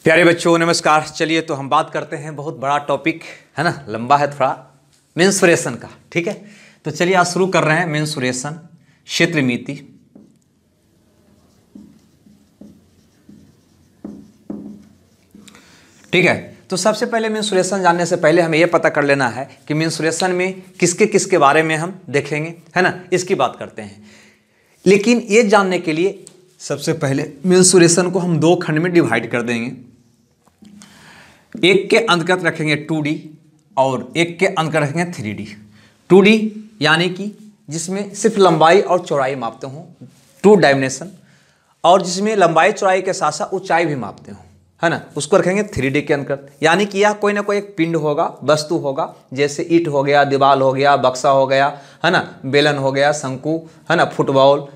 प्यारे बच्चों नमस्कार। चलिए तो हम बात करते हैं, बहुत बड़ा टॉपिक है ना, लंबा है थोड़ा, मेंस्ट्रुएशन का। ठीक है, तो चलिए आज शुरू कर रहे हैं मेंस्ट्रुएशन क्षेत्रमिति। ठीक है, तो सबसे पहले मेंस्ट्रुएशन जानने से पहले हमें यह पता कर लेना है कि मेंस्ट्रुएशन में किसके किसके बारे में हम देखेंगे, है ना, इसकी बात करते हैं। लेकिन ये जानने के लिए सबसे पहले मेंस्ट्रुएशन को हम दो खंड में डिवाइड कर देंगे। एक के अंतर्गत रखेंगे 2D और एक के अंतर्गत रखेंगे 3D। 2D यानी कि जिसमें सिर्फ लंबाई और चौड़ाई मापते हों, 2 डायमेंशन, और जिसमें लंबाई चौड़ाई के साथ साथ ऊंचाई भी मापते हों, है ना, उसको रखेंगे 3D के अंतर्गत। यानी कि यह कोई ना कोई एक पिंड होगा, वस्तु होगा, जैसे ईंट हो गया, दीवार हो गया, बक्सा हो गया, है ना, बेलन हो गया, शंकु, है ना, फुटबॉल,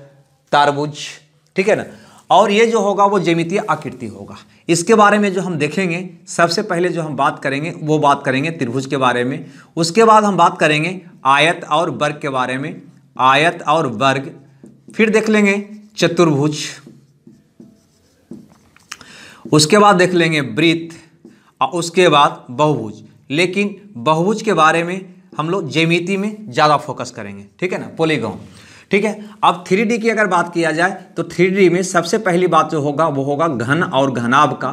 तारबुज, ठीक है ना। और ये जो होगा वो ज्यामितीय आकृति होगा। इसके बारे में जो हम देखेंगे, सबसे पहले जो हम बात करेंगे वो बात करेंगे त्रिभुज के बारे में। उसके बाद हम बात करेंगे आयत और वर्ग के बारे में, आयत और वर्ग। फिर देख लेंगे चतुर्भुज, उसके बाद देख लेंगे वृत्त, और उसके बाद बहुभुज। लेकिन बहुभुज के बारे में हम लोग ज्यामिति में ज़्यादा फोकस करेंगे, ठीक है ना, पॉलीगॉन। ठीक है, अब 3D की अगर बात किया जाए तो 3D में सबसे पहली बात जो होगा वो होगा घन और घनाभ का।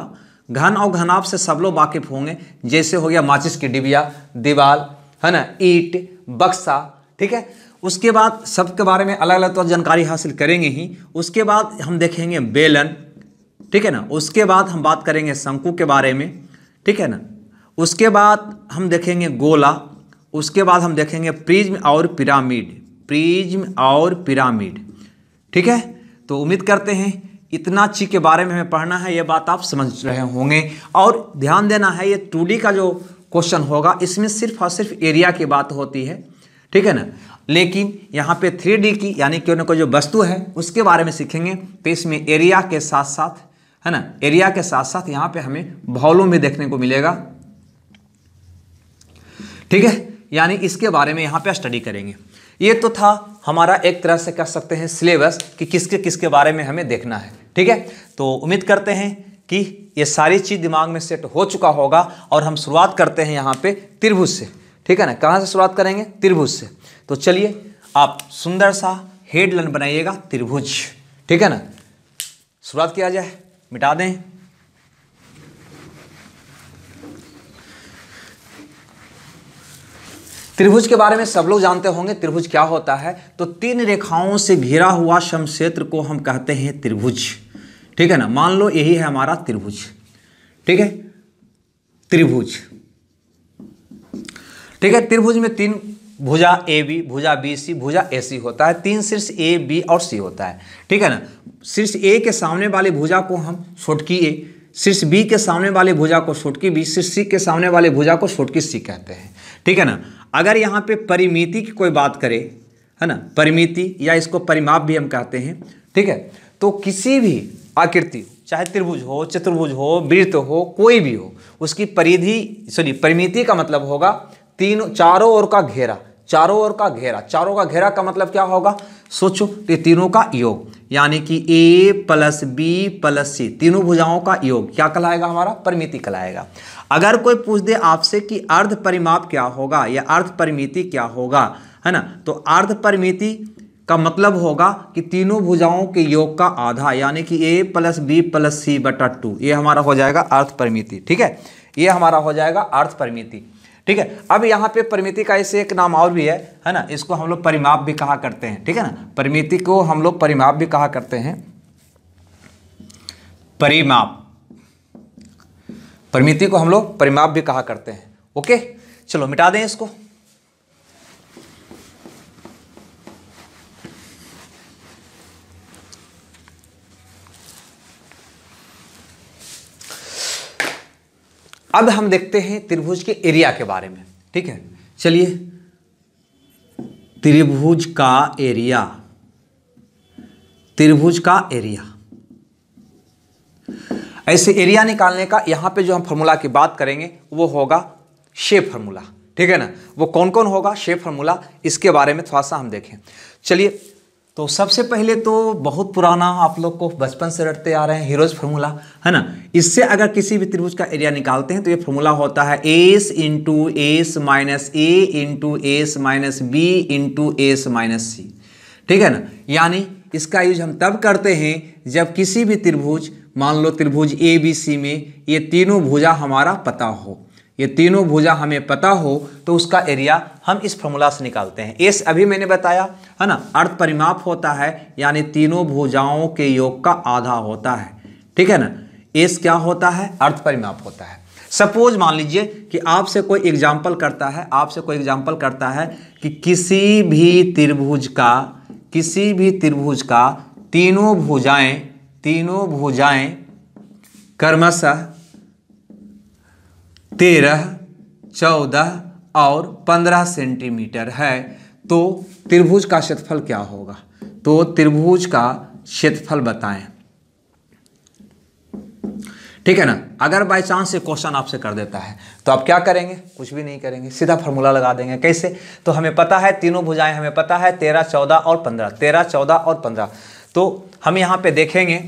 घन और घनाभ से सब लोग वाकिफ होंगे, जैसे हो गया माचिस की डिबिया, दीवार, है ना, ईंट, बक्सा। ठीक है, उसके बाद सबके बारे में अलग अलग तो जानकारी हासिल करेंगे ही। उसके बाद हम देखेंगे बेलन, ठीक है ना। उसके बाद हम बात करेंगे शंकु के बारे में, ठीक है ना। उसके बाद हम देखेंगे गोला। उसके बाद हम देखेंगे प्रिज्म और पिरामिड, प्रिज्म और पिरामिड। ठीक है, तो उम्मीद करते हैं इतना चीज़ के बारे में हमें पढ़ना है, ये बात आप समझ रहे होंगे। और ध्यान देना है, ये 2D का जो क्वेश्चन होगा इसमें सिर्फ और सिर्फ एरिया की बात होती है, ठीक है ना। लेकिन यहाँ पे 3D की यानी कि कोई जो वस्तु है उसके बारे में सीखेंगे, तो इसमें एरिया के साथ साथ, है ना, एरिया के साथ साथ यहाँ पे हमें वॉल्यूम भी देखने को मिलेगा। ठीक है, यानी इसके बारे में यहाँ पे स्टडी करेंगे। ये तो था हमारा एक तरह से कह सकते हैं सिलेबस कि किसके किसके बारे में हमें देखना है। ठीक है, तो उम्मीद करते हैं कि ये सारी चीज़ दिमाग में सेट हो चुका होगा। और हम शुरुआत करते हैं यहाँ पे त्रिभुज से, ठीक है ना। कहाँ से शुरुआत करेंगे? त्रिभुज से। तो चलिए आप सुंदर सा हेडलाइन बनाइएगा त्रिभुज, ठीक है ना। शुरुआत किया जाए, मिटा दें। त्रिभुज के बारे में सब लोग जानते होंगे, त्रिभुज क्या होता है। तो 3 रेखाओं से घिरा हुआ समक्षेत्र को हम कहते हैं त्रिभुज, ठीक है ना। मान लो यही है हमारा त्रिभुज, ठीक है, त्रिभुज। ठीक है, त्रिभुज में 3 भुजा AB, भुजा BC, भुजा AC होता है। 3 शीर्ष A, B और C होता है, ठीक है ना। शीर्ष A के सामने वाली भुजा को हम छोटकी A, शीर्ष B के सामने वाली भुजा को छोटकी B, शीर्ष C के सामने वाली भुजा को छोटकी C कहते हैं, ठीक है ना। अगर यहाँ पे परिमिति की कोई बात करें, है ना, परिमिति या इसको परिमाप भी हम कहते हैं, ठीक है, तो किसी भी आकृति, चाहे त्रिभुज हो, चतुर्भुज हो, वृत्त हो, कोई भी हो, उसकी परिमिति का मतलब होगा चारों ओर का घेरा। चारों ओर का घेरा, चारों का घेरा का मतलब क्या होगा? सोचो, ये तीनों का योग, यानी कि A + B + C, तीनों भुजाओं का योग क्या कहलाएगा? हमारा परिमिति कहलाएगा। अगर कोई पूछ दे आपसे कि अर्ध परिमाप क्या होगा या अर्ध परिमिति क्या होगा, है ना, तो अर्ध परिमिति का मतलब होगा कि तीनों भुजाओं के योग का आधा, यानी कि A + B + C बटा 2, ये हमारा हो जाएगा अर्ध परिमिति। ठीक है, ये हमारा हो जाएगा अर्ध परिमिति। ठीक है, अब यहाँ पे परिमिति का ऐसे एक नाम और भी है ना, इसको हम लोग परिमाप भी कहा करते हैं, ठीक है ना। परिमिति को हम लोग परिमाप भी कहा करते हैं, परिमाप, परिमिति को हम लोग परिमाप भी कहा करते हैं। ओके, चलो मिटा दें इसको। अब हम देखते हैं त्रिभुज के एरिया के बारे में, ठीक है। चलिए, त्रिभुज का एरिया, त्रिभुज का एरिया। ऐसे एरिया निकालने का यहाँ पे जो हम फॉर्मूला की बात करेंगे वो होगा शेप फार्मूला, ठीक है ना। वो कौन कौन होगा शेप फार्मूला, इसके बारे में थोड़ा सा हम देखें। चलिए, तो सबसे पहले तो बहुत पुराना आप लोग को बचपन से रटते आ रहे हैं हीरोज फार्मूला, है ना। इससे अगर किसी भी त्रिभुज का एरिया निकालते हैं तो ये फार्मूला होता है S into S minus A into S minus B into S minus C, ठीक है ना। यानी इसका यूज हम तब करते हैं जब किसी भी त्रिभुज, मान लो त्रिभुज ए बी सी में ये तीनों भुजा हमारा पता हो, ये तीनों भुजा हमें पता हो तो उसका एरिया हम इस फॉर्मूला से निकालते हैं। एस अभी मैंने बताया, है ना, अर्ध परिमाप होता है, यानी तीनों भुजाओं के योग का आधा होता है, ठीक है ना। एस क्या होता है? अर्ध परिमाप होता है। सपोज मान लीजिए कि आपसे कोई एग्जाम्पल करता है कि किसी भी त्रिभुज का तीनों भुजाएं क्रमशः 13, 14 और 15 सेंटीमीटर है, तो त्रिभुज का क्षेत्रफल क्या होगा? तो त्रिभुज का क्षेत्रफल बताएं, ठीक है ना। अगर बाय चांस ये क्वेश्चन आपसे कर देता है तो आप क्या करेंगे? कुछ भी नहीं करेंगे, सीधा फार्मूला लगा देंगे। कैसे? तो हमें पता है तीनों भुजाएं, हमें पता है 13, 14 और 15, 13, 14 और 15। तो हम यहाँ पे देखेंगे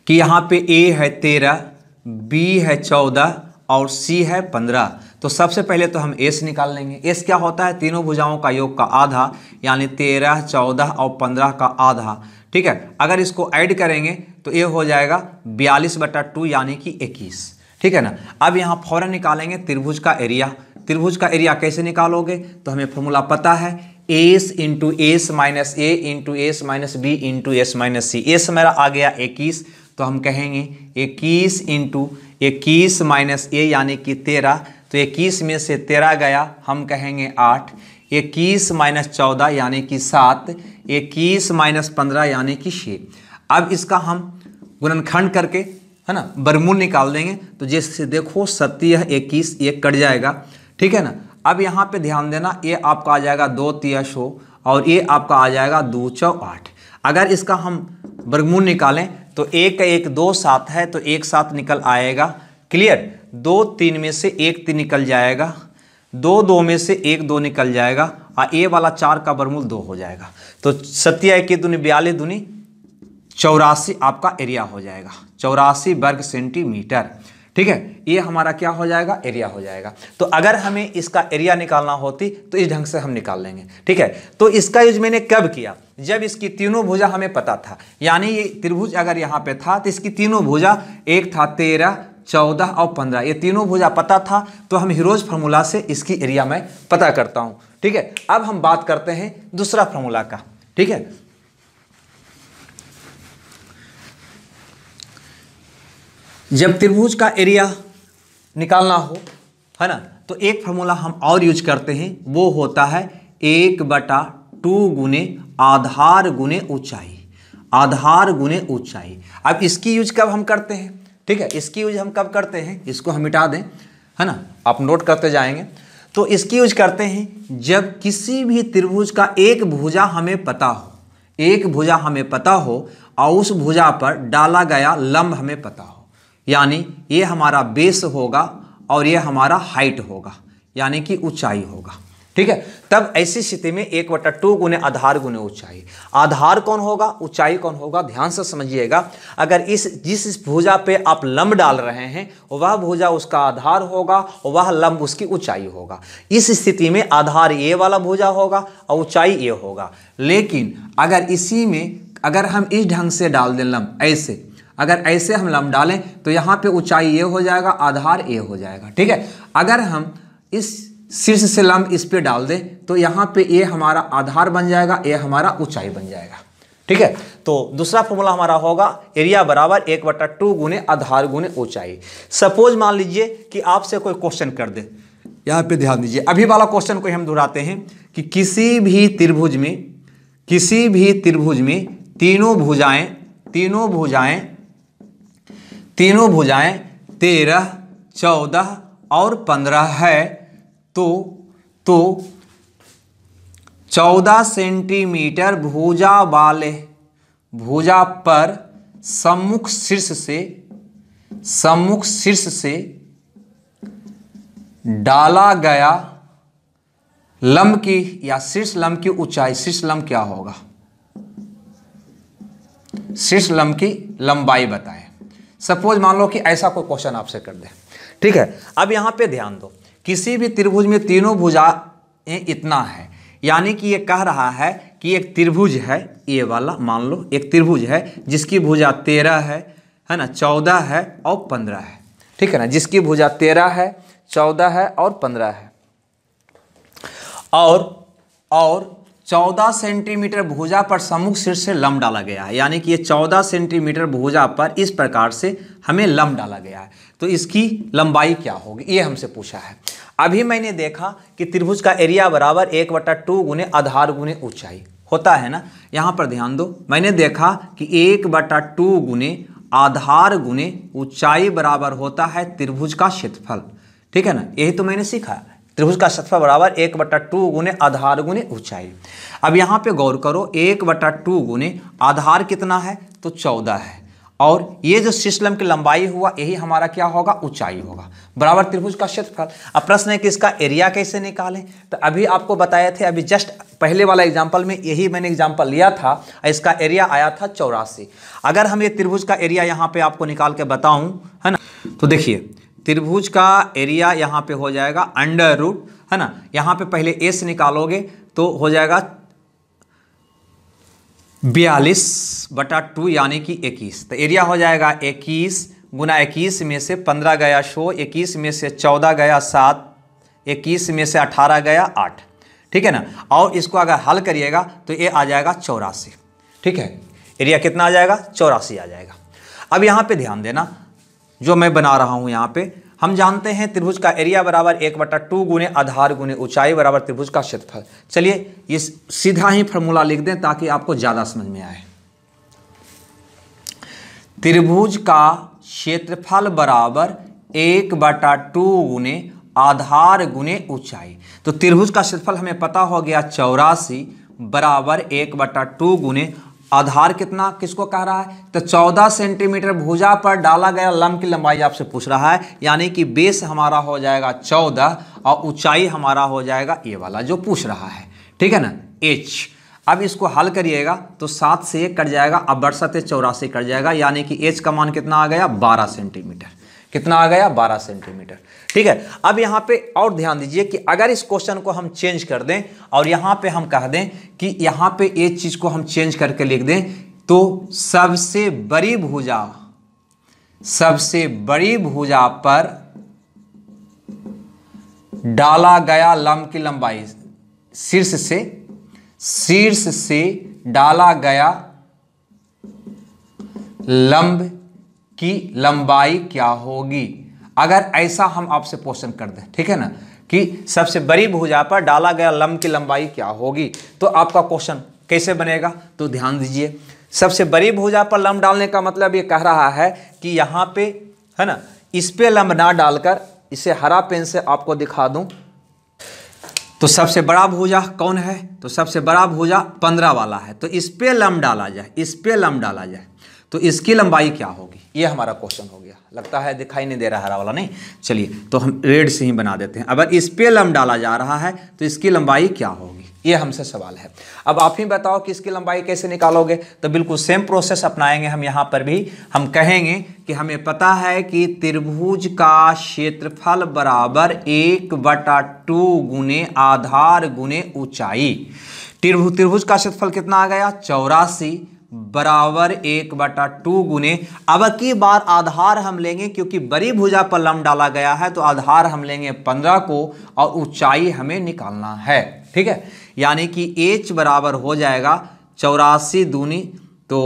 कि यहाँ पे ए है 13, बी है 14 और सी है 15। तो सबसे पहले तो हम एस निकाल लेंगे। एस क्या होता है? तीनों भुजाओं का योग का आधा, यानी 13, 14 और 15 का आधा, ठीक है। अगर इसको ऐड करेंगे तो ये हो जाएगा 42/2 यानी कि 21, ठीक है ना। अब यहाँ फौरन निकालेंगे त्रिभुज का एरिया। त्रिभुज का एरिया कैसे निकालोगे? तो हमें फॉर्मूला पता है S into S minus A into S minus B into S minus C. S मेरा आ गया 21, तो हम कहेंगे 21 इंटू 21 माइनस ए यानी कि 13, तो 21 में से 13 गया, हम कहेंगे 8। 21 माइनस 14 यानी कि 7, 21 माइनस 15 यानी कि 6। अब इसका हम गुणनखंड करके, है ना, वर्गमूल निकाल देंगे। तो जैसे देखो 7 21 ये कट जाएगा, ठीक है ना। अब यहाँ पे ध्यान देना, ये आपका आ जाएगा 2 3 100 और ये आपका आ जाएगा 2 4 8। अगर इसका हम वर्गमूल निकालें तो 1 1 2 7 है, तो 1 7 निकल आएगा, क्लियर। 2 3 में से 1 3 निकल जाएगा, 2 2 में से 1 2 निकल जाएगा, और ए वाला 4 का वर्गमूल 2 हो जाएगा। तो 7 1 दूनी 42 दूनी 84 आपका एरिया हो जाएगा, 84 वर्ग सेंटीमीटर, ठीक है। ये हमारा क्या हो जाएगा? एरिया हो जाएगा। तो अगर हमें इसका एरिया निकालना होती तो इस ढंग से हम निकाल लेंगे, ठीक है। तो इसका यूज मैंने कब किया? जब इसकी तीनों भुजा हमें पता था, यानी ये त्रिभुज अगर यहाँ पे था तो इसकी तीनों भुजा, एक था 13, 14 और 15, ये तीनों भुजा पता था, तो हम हीरोज फार्मूला से इसकी एरिया में पता करता हूँ, ठीक है। अब हम बात करते हैं दूसरा फार्मूला का, ठीक है। जब त्रिभुज का एरिया निकालना हो, है ना, तो एक फार्मूला हम और यूज करते हैं, वो होता है 1/2 गुने आधार गुने ऊंचाई, आधार गुने ऊंचाई। अब इसकी यूज कब हम करते हैं? ठीक है, इसकी यूज हम कब करते हैं? इसको हम मिटा दें, है ना, आप नोट करते जाएंगे। तो इसकी यूज करते हैं जब किसी भी त्रिभुज का एक भुजा हमें पता हो, एक भुजा हमें पता हो और उस भुजा पर डाला गया लंब हमें पता हो, यानी ये हमारा बेस होगा और ये हमारा हाइट होगा, यानी कि ऊंचाई होगा, ठीक है। तब ऐसी स्थिति में 1/2 गुने आधार गुने ऊंचाई। आधार कौन होगा? ऊंचाई कौन होगा? ध्यान से समझिएगा। अगर जिस भुजा पे आप लंब डाल रहे हैं वह भुजा उसका आधार होगा और वह लंब उसकी ऊंचाई होगा। इस स्थिति में आधार ये वाला भुजा होगा और ऊंचाई ये होगा। लेकिन अगर इसी में अगर हम इस ढंग से डाल दें लंब, ऐसे अगर ऐसे हम लंब डालें तो यहाँ पे ऊंचाई ये हो जाएगा, आधार ये हो जाएगा, ठीक है। अगर हम इस शीर्ष से लंब इस पे डाल दें तो यहाँ पे ये हमारा आधार बन जाएगा, ये हमारा ऊंचाई बन जाएगा, ठीक है। तो दूसरा फॉर्मूला हमारा होगा एरिया बराबर 1/2 गुने आधार गुने ऊंचाई। सपोज मान लीजिए कि आपसे कोई क्वेश्चन कर दे, यहाँ पे ध्यान दीजिए, अभी वाला क्वेश्चन को हम दोहराते हैं कि किसी भी त्रिभुज में तीनों भुजाएं 13, 14 और 15 है, तो 14 सेंटीमीटर भुजा पर सम्मुख शीर्ष से डाला गया लंब की या शीर्ष लंब की ऊंचाई, शीर्ष लंब क्या होगा? शीर्ष लंब की लंबाई बताएं। सपोज मान लो कि ऐसा कोई क्वेश्चन आपसे कर दे, ठीक है। अब यहाँ पे ध्यान दो, किसी भी त्रिभुज में तीनों भुजाएं इतना है, यानी कि ये कह रहा है कि एक त्रिभुज है, ये वाला मान लो एक त्रिभुज है जिसकी भुजा 13 है ना, 14 है और 15 है, ठीक है ना, जिसकी भुजा 13 है, 14 है और 15 है, और 14 सेंटीमीटर भुजा पर सम्मुख शीर्ष से लंब डाला गया है, यानी कि ये 14 सेंटीमीटर भुजा पर इस प्रकार से हमें लंब डाला गया है, तो इसकी लंबाई क्या होगी ये हमसे पूछा है। अभी मैंने देखा कि त्रिभुज का एरिया बराबर 1/2 गुने आधार गुने ऊंचाई होता है ना। यहाँ पर ध्यान दो, मैंने देखा कि 1/2 गुने आधार गुने ऊंचाई बराबर होता है त्रिभुज का क्षेत्रफल, ठीक है ना, यही तो मैंने सीखा। त्रिभुज का क्षेत्रफल बराबर 1/2 गुने आधार गुने ऊंचाई। अब यहाँ पे गौर करो, 1/2 गुने आधार कितना है तो 14 है, और ये जो शीर्ष लंब की लंबाई हुआ यही हमारा क्या होगा, ऊंचाई होगा, बराबर त्रिभुज का क्षेत्रफल। अब प्रश्न है कि इसका एरिया कैसे निकालें, तो अभी आपको बताए थे, अभी जस्ट पहले वाला एग्जाम्पल में यही मैंने एग्जाम्पल लिया था, इसका एरिया आया था 84। अगर हम ये त्रिभुज का एरिया यहाँ पे आपको निकाल के बताऊं, है ना, तो देखिए त्रिभुज का एरिया यहाँ पे हो जाएगा अंडर रूट, है ना, यहाँ पे पहले एस निकालोगे तो हो जाएगा 42/2 यानी कि 21, तो एरिया हो जाएगा 21 गुना 21 में से 15 गया 100, 21 में से 14 गया 7, 21 में से 18 गया 8, ठीक है ना, और इसको अगर हल करिएगा तो ये आ जाएगा 84, ठीक है, एरिया कितना आ जाएगा 84 आ जाएगा। अब यहाँ पे ध्यान देना, जो मैं बना रहा हूँ यहाँ पे, हम जानते हैं त्रिभुज का एरिया बराबर 1/2 गुने आधार गुने ऊंचाई बराबर त्रिभुज का क्षेत्रफल। चलिए ये सीधा ही फॉर्मूला लिख दें ताकि आपको ज्यादा समझ में आए। त्रिभुज का क्षेत्रफल बराबर 1/2 गुने आधार गुने ऊंचाई, तो त्रिभुज का क्षेत्रफल हमें पता हो गया 84 बराबर 1/2 गुने आधार कितना, किसको कह रहा है, तो 14 सेंटीमीटर भुजा पर डाला गया लंब की लंबाई आपसे पूछ रहा है, यानी कि बेस हमारा हो जाएगा 14 और ऊंचाई हमारा हो जाएगा ये वाला जो पूछ रहा है, ठीक है ना, h। अब इसको हल करिएगा तो 7 से 1 कट जाएगा, अब 62 84 कट जाएगा, यानी कि h का मान कितना आ गया 12 सेंटीमीटर, कितना आ गया 12 सेंटीमीटर, ठीक है। अब यहाँ पे और ध्यान दीजिए कि अगर इस क्वेश्चन को हम चेंज कर दें और यहाँ पे हम कह दें कि यहाँ पे एक चीज को हम चेंज करके लिख दें, तो सबसे बड़ी भुजा पर डाला गया लंब की लंबाई, शीर्ष से डाला गया लंब की लंबाई क्या होगी, अगर ऐसा हम आपसे क्वेश्चन कर दें, ठीक है ना, कि सबसे बड़ी भुजा पर डाला गया लंब की लंबाई क्या होगी, तो आपका क्वेश्चन कैसे बनेगा, तो ध्यान दीजिए, सबसे बड़ी भुजा पर लंब डालने का मतलब ये कह रहा है कि यहाँ पे, है ना, इस पे लंब ना डालकर इसे हरा पेन से आपको दिखा दूं, तो सबसे बड़ा भुजा कौन है, तो सबसे बड़ा भुजा 15 वाला है, तो इस पे लंब डाला जाए, तो इसकी लंबाई क्या होगी, ये हमारा क्वेश्चन हो गया। लगता है दिखाई नहीं दे रहा हरा वाला, नहीं, चलिए तो हम रेड से ही बना देते हैं। अगर इस पे लंब डाला जा रहा है तो इसकी लंबाई क्या होगी, ये हमसे सवाल है। अब आप ही बताओ कि इसकी लंबाई कैसे निकालोगे, तो बिल्कुल सेम प्रोसेस अपनाएंगे हम। यहाँ पर भी हम कहेंगे कि हमें पता है कि त्रिभुज का क्षेत्रफल बराबर 1/2 गुने आधार गुने ऊंचाई। त्रिभुज का क्षेत्रफल कितना आ गया 84 बराबर 1/2 गुने, अब की बार आधार हम लेंगे क्योंकि बड़ी भुजा पर लंब डाला गया है, तो आधार हम लेंगे 15 को और ऊंचाई हमेमें निकालना है, ठीक है, यानी कि h बराबर हो जाएगा 84 दूनी तो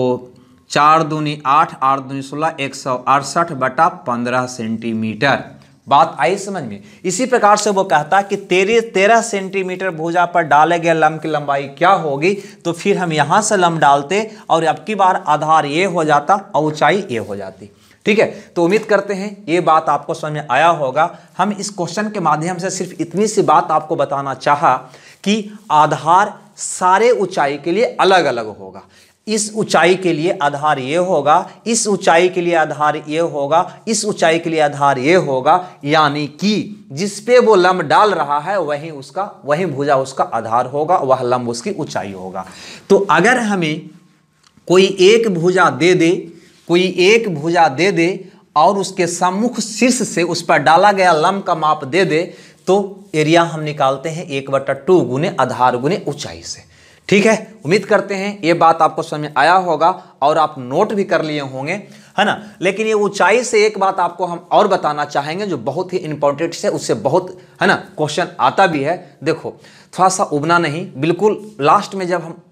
4 दूनी 8, 8 दूनी 16, 168/15 सेंटीमीटर। बात आई समझ में। इसी प्रकार से वो कहता है कि 13 सेंटीमीटर भुजा पर डाले गए लंब की लंबाई क्या होगी, तो फिर हम यहां से लंब डालते और अब की बार आधार ये हो जाता और ऊंचाई ये हो जाती, ठीक है। तो उम्मीद करते हैं ये बात आपको समझ में आया होगा। हम इस क्वेश्चन के माध्यम से सिर्फ इतनी सी बात आपको बताना चाहा कि आधार सारे ऊंचाई के लिए अलग अलग होगा। इस ऊंचाई के लिए आधार ये होगा, इस ऊंचाई के लिए आधार ये होगा, इस ऊंचाई के लिए आधार ये होगा, यानी कि जिस पे वो लंब डाल रहा है वही भुजा उसका आधार होगा, वह लंब उसकी ऊंचाई होगा। तो अगर हमें कोई एक भुजा दे दे और उसके सम्मुख शीर्ष से उस पर डाला गया लंब का माप दे दे, तो एरिया हम निकालते हैं 1/2 गुने आधार गुने ऊंचाई से। ठीक है, उम्मीद करते हैं ये बात आपको समझ में आया होगा और आप नोट भी कर लिए होंगे, है ना। लेकिन ये ऊंचाई से एक बात आपको हम और बताना चाहेंगे जो बहुत ही इंपॉर्टेंट है, उससे बहुत, है ना, क्वेश्चन आता भी है। देखो, थोड़ा सा उबना नहीं, बिल्कुल लास्ट में जब हम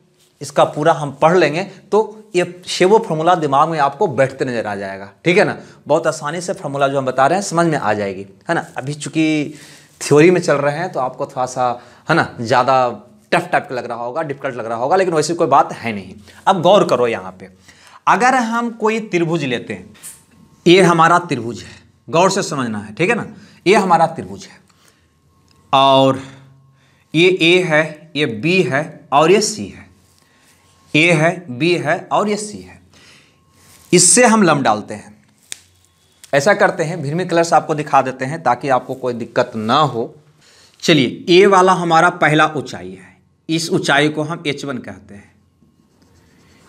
इसका पूरा हम पढ़ लेंगे तो ये वो फॉर्मूला दिमाग में आपको बैठते नजर आ जाएगा। ठीक है ना, बहुत आसानी से फॉर्मूला जो हम बता रहे हैं समझ में आ जाएगी, है ना। अभी चूंकि थ्योरी में चल रहे हैं तो आपको थोड़ा सा, है ना, ज़्यादा टफ टाइप का लग रहा होगा, डिफिकल्ट लग रहा होगा, लेकिन वैसी कोई बात है नहीं। अब गौर करो यहाँ पे, अगर हम कोई त्रिभुज लेते हैं, ये हमारा त्रिभुज है, गौर से समझना है, ठीक है ना। ये हमारा त्रिभुज है और ये ए है, ये बी है और ये सी है। ए है, बी है और ये सी है। इससे हम लंब डालते हैं, ऐसा करते हैं, भिन्न कलर से आपको दिखा देते हैं ताकि आपको कोई दिक्कत ना हो। चलिए, ए वाला हमारा पहला ऊंचाई है, इस ऊंचाई को हम h1 कहते हैं,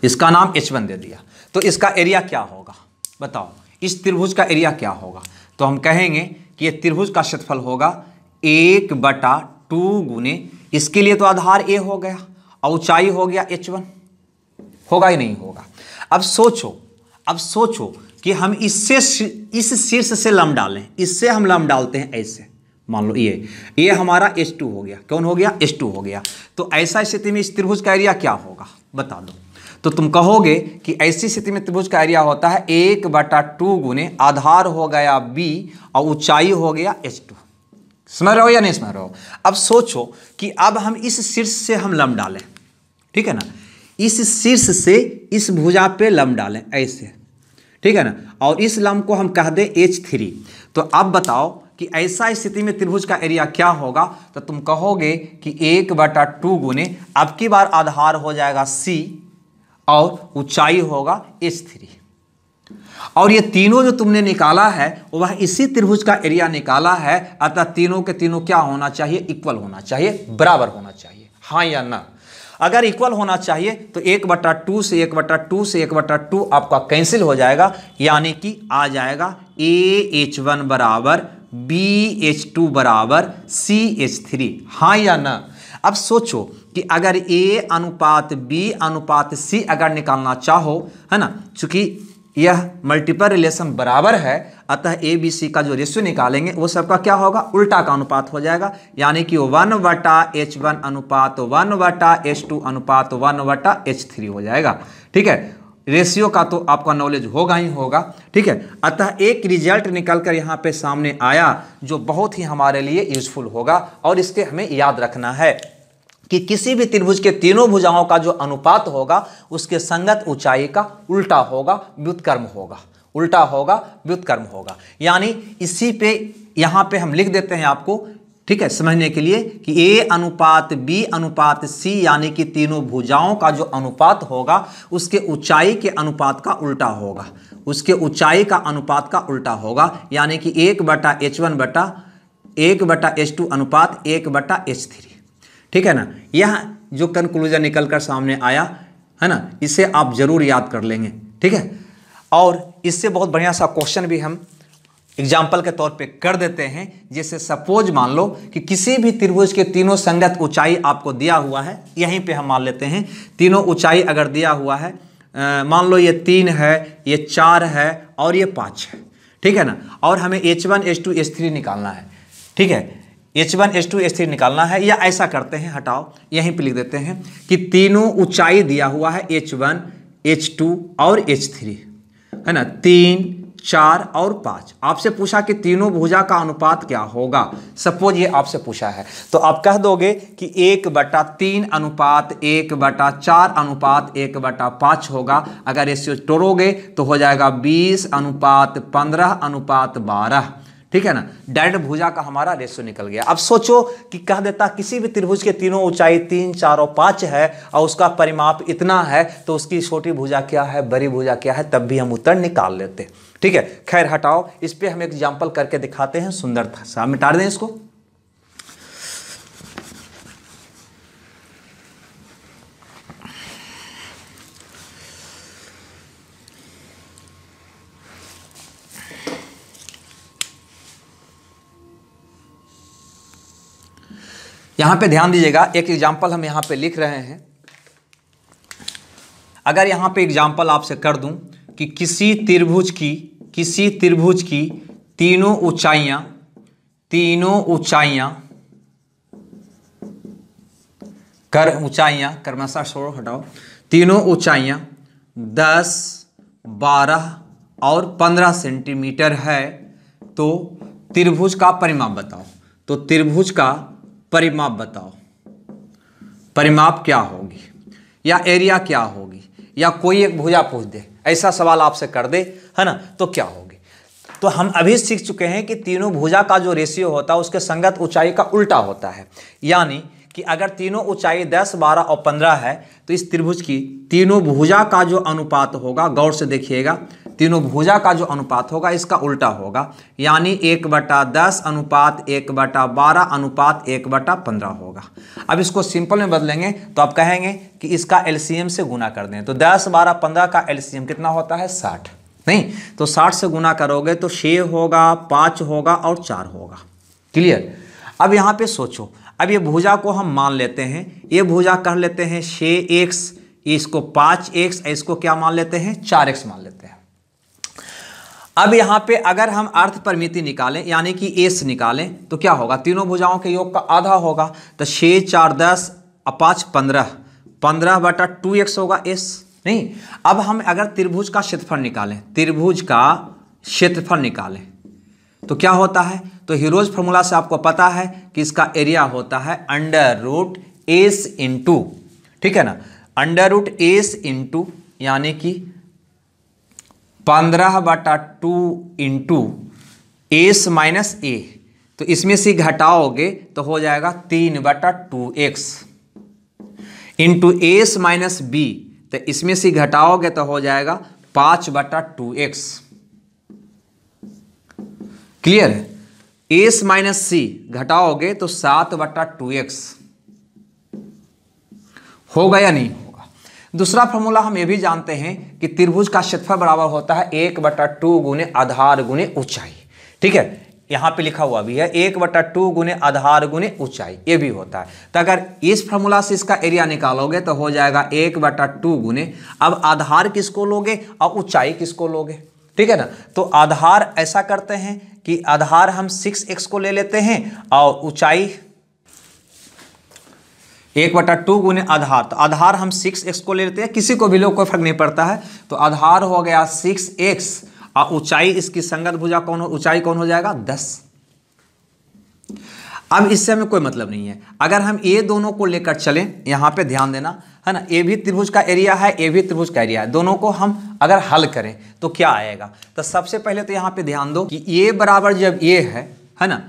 इसका नाम h1 दे दिया। तो इसका एरिया क्या होगा बताओ, इस त्रिभुज का एरिया क्या होगा? तो हम कहेंगे कि ये त्रिभुज का क्षेत्रफल होगा 1/2 गुने, इसके लिए तो आधार a हो गया और ऊंचाई हो गया h1, होगा ही नहीं होगा। अब सोचो कि हम इससे, इस शीर्ष से लंब डालें, इससे हम लंब डालते हैं ऐसे, मान लो ये हमारा H2 हो गया, कौन हो गया? H2 हो गया। तो ऐसा स्थिति में इस त्रिभुज का एरिया क्या होगा बता दो। तो तुम कहोगे कि ऐसी स्थिति में त्रिभुज का एरिया होता है 1/2 गुने आधार हो गया B और ऊंचाई हो गया H2। समझ रहे हो या नहीं समझ रहे हो? अब सोचो कि अब हम इस शीर्ष से हम लंब डालें, ठीक है ना, इस शीर्ष से इस भुजा पे लंब डालें ऐसे, ठीक है ना, और इस लंब को हम कह दें H3। तो अब बताओ कि ऐसा स्थिति में त्रिभुज का एरिया क्या होगा? तो तुम कहोगे कि 1/2 गुने, अब की बार आधार हो जाएगा C और ऊंचाई होगा H3। और ये तीनों जो तुमने निकाला है वह इसी त्रिभुज का एरिया निकाला है, अतः तीनों के तीनों क्या होना चाहिए? इक्वल होना चाहिए, बराबर होना चाहिए, हाँ या ना? अगर इक्वल होना चाहिए तो 1/2 से 1/2 से 1/2 आपका कैंसिल हो जाएगा, यानी कि आ जाएगा AH1 बराबर BH2 बराबर CH3, हाँ या ना? अब सोचो कि अगर A अनुपात B अनुपात C अगर निकालना चाहो, है ना, चूंकि यह मल्टीपल रिलेशन बराबर है, अतः ए बी सी का जो रेशियो निकालेंगे वो सबका क्या होगा? उल्टा का अनुपात हो जाएगा, यानी कि 1/H1 अनुपात 1/H2 अनुपात 1/H3 हो जाएगा। ठीक है, रेशियो का तो आपका नॉलेज होगा ही होगा। ठीक है, अतः एक रिजल्ट निकल कर यहाँ पे सामने आया जो बहुत ही हमारे लिए यूजफुल होगा, और इसके हमें याद रखना है कि किसी भी त्रिभुज के तीनों भुजाओं का जो अनुपात होगा उसके संगत ऊंचाई का उल्टा होगा, व्युत्क्रम होगा, उल्टा होगा, व्युत्क्रम होगा। यानी इसी पे यहाँ पे हम लिख देते हैं आपको, ठीक है, समझने के लिए कि A अनुपात B अनुपात C यानी कि तीनों भुजाओं का जो अनुपात होगा उसके ऊंचाई के अनुपात का उल्टा होगा, उसके ऊंचाई का अनुपात का उल्टा होगा, यानी कि 1/H1 बटा 1/H2 अनुपात 1/H3। ठीक है ना, यह जो कंक्लूजन निकल कर सामने आया है ना, इसे आप जरूर याद कर लेंगे। ठीक है, और इससे बहुत बढ़िया सा क्वेश्चन भी हम एग्जाम्पल के तौर पे कर देते हैं। जैसे सपोज मान लो कि किसी भी त्रिभुज के तीनों संगत ऊंचाई आपको दिया हुआ है, यहीं पे हम मान लेते हैं तीनों ऊंचाई अगर दिया हुआ है, मान लो ये 3 है, ये 4 है और ये 5 है। ठीक है ना, और हमें H1 H2 H3 निकालना है। ठीक है, H1 H2 H3 निकालना है, या ऐसा करते हैं, हटाओ यहीं पे लिख देते हैं कि तीनों ऊंचाई दिया हुआ है H1 H2 और H3, है ना, 3 4 और 5। आपसे पूछा कि तीनों भुजा का अनुपात क्या होगा, सपोज ये आपसे पूछा है, तो आप कह दोगे कि 1/3 अनुपात 1/4 अनुपात 1/5 होगा। अगर रेशियो तोड़ोगे तो हो जाएगा 20 अनुपात 15 अनुपात 12। ठीक है ना, डायरेक्ट भुजा का हमारा रेशियो निकल गया। अब सोचो कि कह देता किसी भी त्रिभुज के तीनों ऊंचाई 3 4 और 5 है और उसका परिमाप इतना है, तो उसकी छोटी भुजा क्या है, बड़ी भुजा क्या है, तब भी हम उत्तर निकाल लेते। ठीक है, खैर हटाओ, इस पे हम एक एग्जाम्पल करके दिखाते हैं, सुंदर सा, मिटा दें इसको। यहां पे ध्यान दीजिएगा, एक एग्जाम्पल हम यहां पे लिख रहे हैं। अगर यहां पे एग्जाम्पल आपसे कर दूं कि किसी त्रिभुज की तीनों ऊंचाइयां क्रमशः छोड़ो हटाओ, तीनों ऊंचाइयां 10, 12 और 15 सेंटीमीटर है, तो त्रिभुज का परिमाप बताओ। तो त्रिभुज का परिमाप बताओ, परिमाप क्या होगी या एरिया क्या होगी, या कोई एक भुजा पूछ दे, ऐसा सवाल आपसे कर दे, है ना, तो क्या होगी। तो हम अभी सीख चुके हैं कि तीनों भुजा का जो रेशियो होता है उसके संगत ऊंचाई का उल्टा होता है। यानी कि अगर तीनों ऊंचाई 10, 12 और 15 है, तो इस त्रिभुज की तीनों भुजा का जो अनुपात होगा, गौर से देखिएगा, तीनों भुजा का जो अनुपात होगा इसका उल्टा होगा। यानी 1/10 अनुपात 1/12 अनुपात 1/15 होगा। अब इसको सिंपल में बदलेंगे तो आप कहेंगे कि इसका एलसीएम से गुना कर दें। तो 10, 12, 15 का एलसीएम कितना होता है? 60। नहीं, तो 60 से गुना करोगे तो 6 होगा, 5 होगा और 4 होगा। क्लियर। अब यहाँ पे सोचो, अब ये भुजा को हम मान लेते हैं, ये भुजा कर लेते हैं 6x, इसको 5x, इसको क्या मान लेते हैं? 4x मान लेते हैं। अब यहाँ पे अगर हम अर्ध परिमिति निकालें यानी कि एस निकालें तो क्या होगा? तीनों भुजाओं के योग का आधा होगा। तो 6, 4, 10 और 5, 15, 15/2x होगा एस। नहीं, अब हम अगर त्रिभुज का क्षेत्रफल निकालें, त्रिभुज का क्षेत्रफल निकालें तो क्या होता है? तो हीरोज फॉर्मूला से आपको पता है कि इसका एरिया होता है √s इंटू, ठीक है ना, √s इंटू यानी कि 15/2 इंटू एस माइनस ए। तो इसमें से घटाओगे तो हो जाएगा 3/2x into S minus B. तो इसमें से घटाओगे तो हो जाएगा 5/2x। क्लियर है? एस माइनस सी घटाओगे तो 7/2x होगा या नहीं होगा? दूसरा फॉर्मूला हम ये भी जानते हैं कि त्रिभुज का क्षेत्रफल बराबर होता है 1/2 गुने आधार गुने ऊंचाई। ठीक है, यहां पे लिखा हुआ भी है 1/2 गुने आधार गुने ऊंचाई, ये भी होता है। तो अगर इस फॉर्मूला से इसका एरिया निकालोगे तो हो जाएगा 1/2 गुने, अब आधार किसको लोगे और ऊंचाई किसको लोगे? ठीक है ना। तो आधार ऐसा करते हैं कि आधार हम 6x को ले लेते हैं और ऊंचाई 1/2 गुने आधार, तो आधार हम 6x को ले लेते हैं, किसी को भी लो कोई फर्क नहीं पड़ता है। तो आधार हो गया 6x और ऊंचाई इसकी संगत भुजा कौन हो, ऊंचाई कौन हो जाएगा? 10। अब इससे हमें कोई मतलब नहीं है। अगर हम ये दोनों को लेकर चलें, यहां पे ध्यान देना है ना, ये भी त्रिभुज का एरिया है, ये भी त्रिभुज का एरिया है, दोनों को हम अगर हल करें तो क्या आएगा? तो सबसे पहले तो यहां पे ध्यान दो कि ये बराबर जब ये है ना,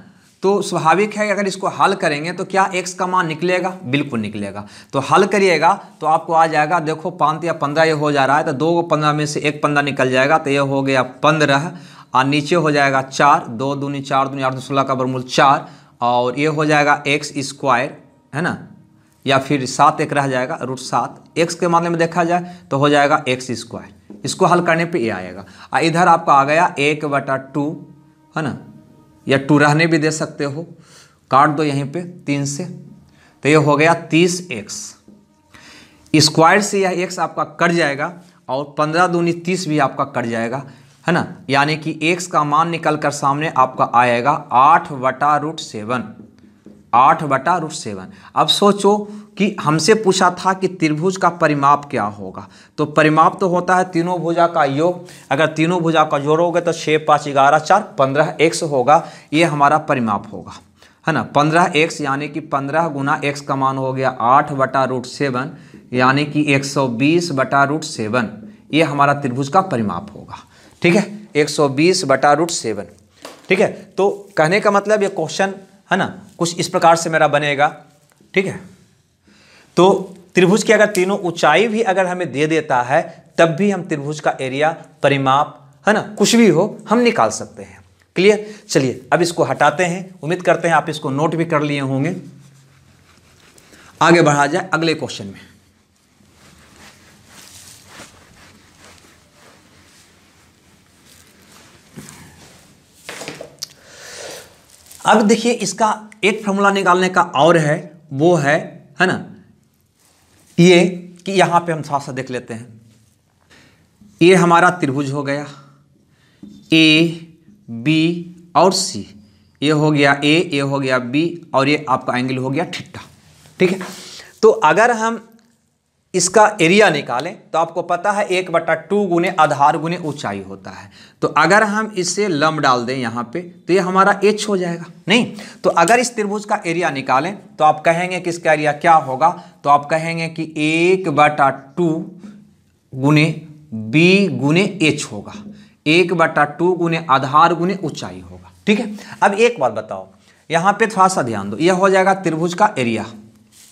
तो स्वाभाविक है अगर इसको हल करेंगे तो क्या x का मान निकलेगा? बिल्कुल निकलेगा। तो हल करिएगा तो आपको आ जाएगा, देखो 5 या 15 ये हो जा रहा है, तो 2 15 में से 1 15 निकल जाएगा, तो ये हो गया 15 और नीचे हो जाएगा 4, 2 दूनी 4 दूनी 8 16 का वर्गमूल 4 और ये हो जाएगा x² है ना, या फिर 7 एक रह जाएगा √7। x के मामले में देखा जाए तो हो जाएगा x²। इसको हल करने पे ये आएगा। इधर आपका आ गया 1/2 है ना, या 2 रहने भी दे सकते हो, काट दो यहीं पे 3 से, तो ये हो गया 30x। स्क्वायर से यह x आपका कट जाएगा और 15 दूनी 30 भी आपका कट जाएगा, है ना, यानी कि x का मान निकल कर सामने आपका आएगा 8/√7। 8/√7। अब सोचो कि हमसे पूछा था कि त्रिभुज का परिमाप क्या होगा, तो परिमाप तो होता है तीनों भुजा का योग। अगर तीनों भुजा का जोड़ोगे तो 6, 5, 11, 4, 15x होगा, ये हमारा परिमाप होगा, है ना। 15x यानी कि 15 गुना x का मान हो गया 8/√7 यानी कि 120/√7, ये हमारा त्रिभुज का परिमाप होगा। ठीक है, 120/√7। ठीक है, तो कहने का मतलब ये क्वेश्चन है ना कुछ इस प्रकार से मेरा बनेगा। ठीक है, तो त्रिभुज की अगर तीनों ऊंचाई भी अगर हमें दे देता है तब भी हम त्रिभुज का एरिया, परिमाप, है ना, कुछ भी हो हम निकाल सकते हैं। क्लियर। चलिए अब इसको हटाते हैं, उम्मीद करते हैं आप इसको नोट भी कर लिए होंगे। आगे बढ़ा जाए अगले क्वेश्चन में। अब देखिए इसका एक फॉर्मूला निकालने का और है, वो है ना, ये कि यहाँ पे हम थोड़ा सा देख लेते हैं। ये हमारा त्रिभुज हो गया ए बी और सी, ये हो गया ए, ये हो गया बी, और ये आपका एंगल हो गया थीटा। ठीक है, तो अगर हम इसका एरिया निकालें तो आपको पता है 1/2 गुने आधार गुने ऊंचाई होता है। तो अगर हम इससे लंब डाल दें यहाँ पे तो ये हमारा h हो जाएगा। नहीं तो अगर इस त्रिभुज का एरिया निकालें तो आप कहेंगे कि इसका एरिया क्या होगा, तो आप कहेंगे कि 1/2 गुने b गुने h होगा, 1/2 गुने आधार गुने ऊंचाई होगा। ठीक है, अब एक बात बताओ, यहाँ पे थोड़ा सा ध्यान दो, यह हो जाएगा त्रिभुज का एरिया,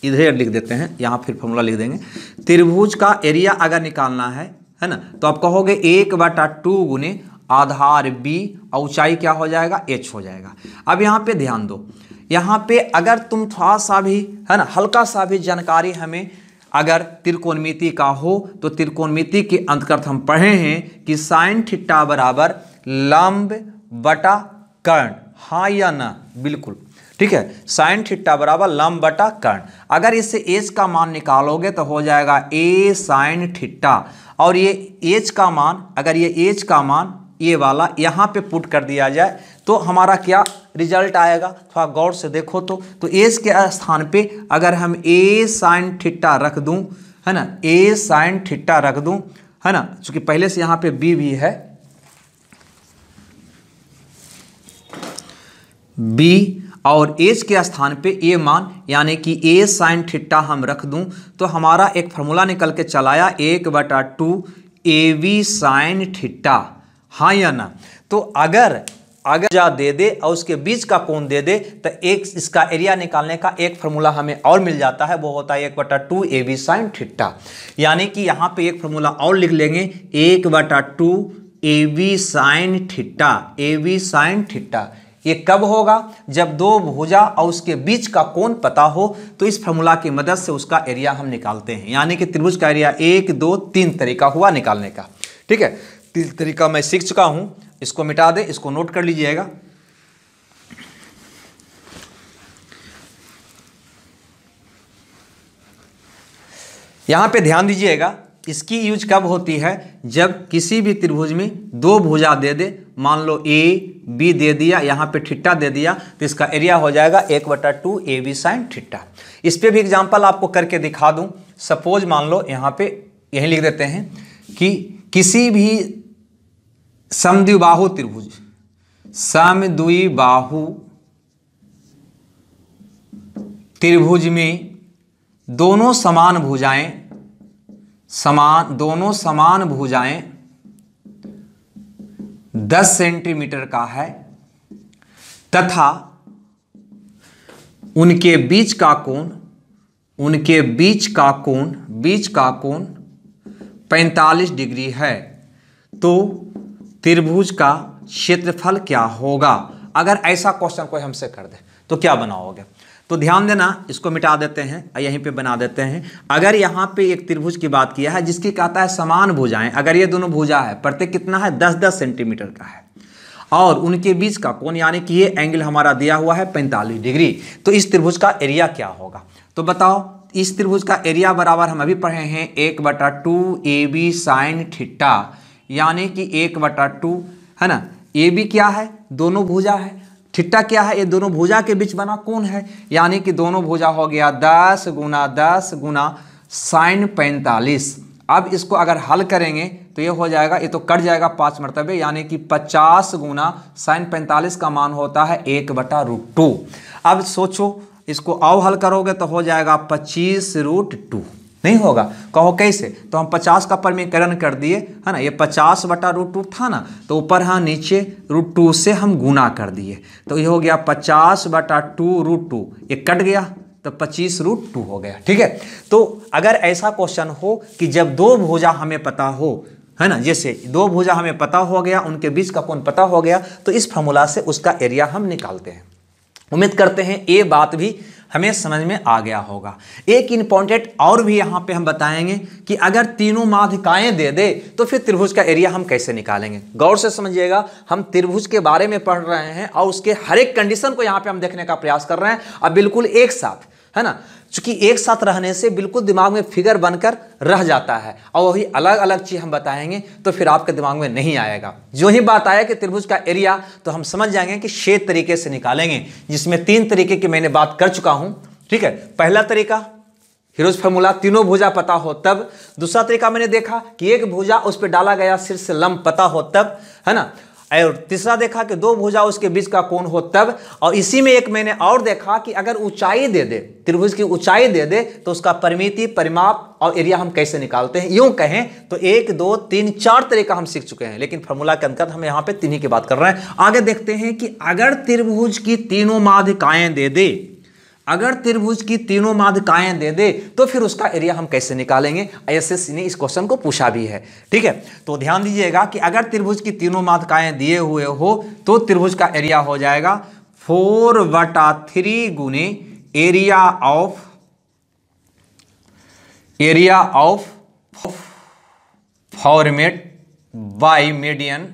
इधर लिख देते हैं, यहाँ फिर फॉर्मूला लिख देंगे। त्रिभुज का एरिया अगर निकालना है ना, तो आप कहोगे 1/2 गुने आधार b और ऊंचाई क्या हो जाएगा, h हो जाएगा। अब यहाँ पे ध्यान दो, यहाँ पे अगर तुम थोड़ा सा भी है ना, हल्का सा भी जानकारी हमें अगर त्रिकोणमिति का हो, तो त्रिकोणमिति के अंतर्गत हम पढ़े हैं कि साइन थीटा बराबर लंब बटा कर्ण, हाँ या ना, बिल्कुल ठीक है, साइन थीटा बराबर लंब बटा कर्ण। अगर इससे एच का मान निकालोगे तो हो जाएगा ए साइन थीटा, और ये एच का मान, अगर ये एच का मान ये वाला यहाँ पे पुट कर दिया जाए तो हमारा क्या रिजल्ट आएगा, थोड़ा गौर से देखो तो एच के स्थान पे अगर हम ए साइन थीटा रख दूं, है ना, ए साइन थीटा रख दूं, है ना, चूंकि पहले से यहाँ पे बी भी है, बी और एच के स्थान पे ए मान यानी कि ए साइन थीटा हम रख दूं तो हमारा एक फार्मूला निकल के चलाया 1/2 ए बी साइन थीटा, हाँ या ना। तो अगर जा दे दे और उसके बीच का कोण दे दे तो एक इसका एरिया निकालने का एक फार्मूला हमें और मिल जाता है, वो होता है 1/2 ए बी साइन थीटा। यानी कि यहाँ पे एक फार्मूला और लिख लेंगे 1/2 A B sine theta, A B sine theta. ये कब होगा, जब दो भुजा और उसके बीच का कोण पता हो, तो इस फार्मूला की मदद से उसका एरिया हम निकालते हैं। यानी कि त्रिभुज का एरिया 1 2 3 तरीका हुआ निकालने का। ठीक है, 3 तरीका मैं सीख चुका हूं, इसको मिटा दे, इसको नोट कर लीजिएगा। यहां पे ध्यान दीजिएगा, इसकी यूज कब होती है, जब किसी भी त्रिभुज में दो भुजा दे दे, मान लो ए बी दे दिया, यहाँ पे थीटा दे दिया, तो इसका एरिया हो जाएगा 1/2 ए बी साइन थीटा। इस पे भी एग्जांपल आपको करके दिखा दूं। सपोज मान लो यहाँ पे यही लिख देते हैं कि किसी भी समद्विबाहु त्रिभुज, समद्विबाहु त्रिभुज में दोनों समान भुजाएं, दोनों समान भुजाएं 10 सेंटीमीटर का है तथा उनके बीच का कोण 45 डिग्री है, तो त्रिभुज का क्षेत्रफल क्या होगा। अगर ऐसा क्वेश्चन कोई हमसे कर दे तो क्या बनाओगे, तो ध्यान देना, इसको मिटा देते हैं, यहीं पे बना देते हैं। अगर यहाँ पे एक त्रिभुज की बात किया है जिसकी कहता है समान भुजाएं, अगर ये दोनों भुजा है, प्रत्येक कितना है 10-10 सेंटीमीटर का है, और उनके बीच का कोण यानी कि ये एंगल हमारा दिया हुआ है 45 डिग्री, तो इस त्रिभुज का एरिया क्या होगा। तो बताओ, इस त्रिभुज का एरिया बराबर हम अभी पढ़े हैं 1/2 ए बी साइन थीटा, यानी कि 1/2 है ना, ए बी क्या है, दोनों भुजा है, थीटा क्या है, ये दोनों भुजा के बीच बना कोण है, यानी कि दोनों भुजा हो गया 10 गुना साइन 45। अब इसको अगर हल करेंगे तो ये हो जाएगा, ये तो कट जाएगा 5 मरतबे, यानी कि 50 गुना साइन 45 का मान होता है 1/√2। अब सोचो, इसको और हल करोगे तो हो जाएगा 25√2, नहीं होगा, कहो कैसे, तो हम 50 का परिमीकरण कर दिए, है ना, ये 50/√2 था ना, तो ऊपर हाँ नीचे √2 से हम गुना कर दिए, तो ये हो गया 50/2√2, ये कट गया तो 25√2 हो गया। ठीक है, तो अगर ऐसा क्वेश्चन हो कि जब दो भुजा हमें पता हो, है ना, जैसे दो भुजा हमें पता हो गया, उनके बीच का कोण पता हो गया, तो इस फार्मूला से उसका एरिया हम निकालते हैं। उम्मीद करते हैं ये बात भी हमें समझ में आ गया होगा। एक इंपॉर्टेंट और भी यहाँ पे हम बताएंगे कि अगर तीनों माध्यिकाएं दे दे तो फिर त्रिभुज का एरिया हम कैसे निकालेंगे। गौर से समझिएगा, हम त्रिभुज के बारे में पढ़ रहे हैं और उसके हर एक कंडीशन को यहाँ पे हम देखने का प्रयास कर रहे हैं। अब बिल्कुल एक साथ है ना। चूंकि एक साथ रहने से बिल्कुल दिमाग में फिगर बनकर रह जाता है और वही अलग अलग चीज हम बताएंगे तो फिर आपके दिमाग में नहीं आएगा। जो ही बात आया कि त्रिभुज का एरिया तो हम समझ जाएंगे कि शेष तरीके से निकालेंगे, जिसमें 3 तरीके की मैंने बात कर चुका हूं। ठीक है, पहला तरीका हीरोज फार्मूला, तीनों भुजा पता हो तब। दूसरा तरीका मैंने देखा कि एक भुजा उस पर डाला गया शीर्ष लंब पता हो तब, है ना। और तीसरा देखा कि 2 भुजा उसके बीच का कोण हो तब। और इसी में एक मैंने और देखा कि अगर ऊंचाई दे दे, त्रिभुज की ऊंचाई दे दे तो उसका परिमिति, परिमाप और एरिया हम कैसे निकालते हैं। यूं कहें तो 1 2 3 4 तरीका हम सीख चुके हैं, लेकिन फार्मूला के अंतर्गत हम यहाँ पे 3 ही की बात कर रहे हैं। आगे देखते हैं कि अगर त्रिभुज की तीनों माध्यिकाएं दे दे, अगर त्रिभुज की तीनों माध्यिकाएं दे दे तो फिर उसका एरिया हम कैसे निकालेंगे। एसएससी ने इस क्वेश्चन को पूछा भी है। ठीक है, तो ध्यान दीजिएगा कि अगर त्रिभुज की तीनों माध्यिकाएं दिए हुए हो तो त्रिभुज का एरिया हो जाएगा 4/3 गुने area of format by median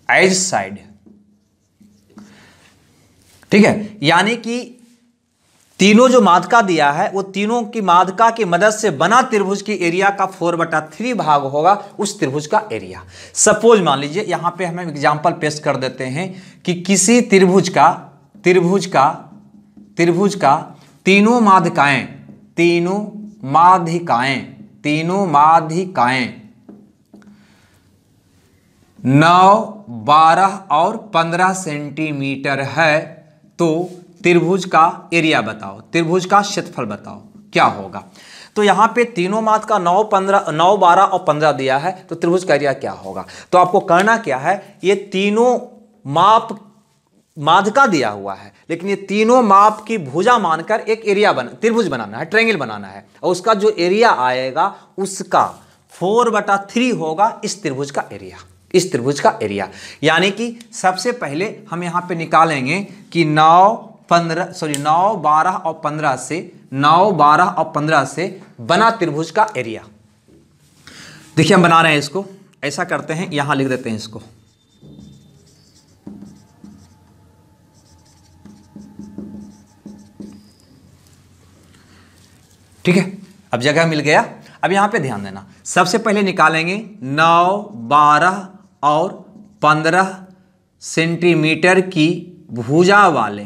as side. ठीक है, यानी कि तीनों जो माध्यिका दिया है वो तीनों की माध्यिका की मदद से बना त्रिभुज की एरिया का 4/3 भाग होगा उस त्रिभुज का एरिया। सपोज मान लीजिए, यहां पे हम एग्जांपल पेश कर देते हैं कि किसी त्रिभुज का तीनों माध्यिकाएं 9, 12 और 15 सेंटीमीटर है, तो त्रिभुज का एरिया बताओ, त्रिभुज का क्षेत्रफल बताओ क्या होगा। तो यहां पे तीनों माध्यिका 9, 12 और 15 दिया है, तो त्रिभुज का एरिया क्या होगा। तो आपको करना क्या है, ये तीनों माप माध्यिका दिया हुआ है, लेकिन ये तीनों माप की भुजा मानकर एक एरिया त्रिभुज बनाना है, ट्रायंगल बनाना है, और उसका जो एरिया आएगा उसका 4/3 होगा इस त्रिभुज का एरिया, इस त्रिभुज का एरिया। यानी कि सबसे पहले हम यहां पे निकालेंगे कि 9, 12 और 15 से 9, 12 और 15 से बना त्रिभुज का एरिया। देखिए हम बना रहे हैं इसको, ऐसा करते हैं, यहां लिख देते हैं इसको। ठीक है, अब जगह मिल गया। अब यहां पे ध्यान देना, सबसे पहले निकालेंगे 9, 12 और 15 सेंटीमीटर की भुजा वाले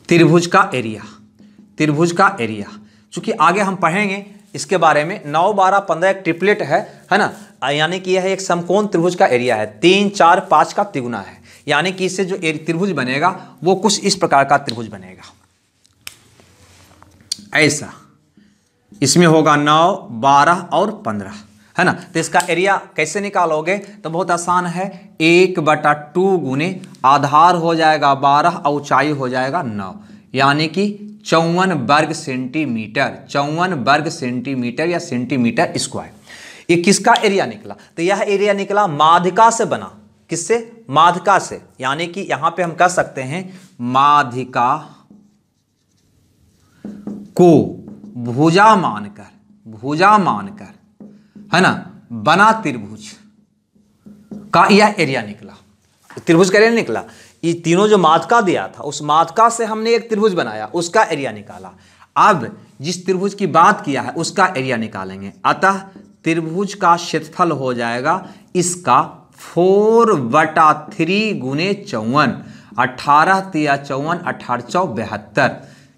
त्रिभुज का एरिया, चूंकि आगे हम पढ़ेंगे इसके बारे में। 9, 12, 15 एक ट्रिपलेट है ना, यानी कि यह एक समकोण त्रिभुज का एरिया है, 3, 4, 5 का तिगुना है। यानी कि इससे जो त्रिभुज बनेगा वो कुछ इस प्रकार का त्रिभुज बनेगा, ऐसा। इसमें होगा 9, 12 और 15, है ना। तो इसका एरिया कैसे निकालोगे, तो बहुत आसान है, 1/2 गुने आधार हो जाएगा 12 और ऊंचाई हो जाएगा 9, यानी कि 54 वर्ग सेंटीमीटर, 54 वर्ग सेंटीमीटर या सेंटीमीटर स्क्वायर। ये किसका एरिया निकला, तो यह एरिया निकला माध्यिका से बना। किससे, माध्यिका से, यानी कि यहां पे हम कह सकते हैं माध्यिका को भुजा मानकर, है ना, बना त्रिभुज का यह एरिया निकला। त्रिभुज का एरिया निकला, ये तीनों जो माध्यिका दिया था उस माध्यिका से हमने एक त्रिभुज बनाया, उसका एरिया निकाला। अब जिस त्रिभुज की बात किया है उसका एरिया निकालेंगे। अतः त्रिभुज का क्षेत्रफल हो जाएगा इसका 4/3 गुने 54, 18 × 54, 18 × 72,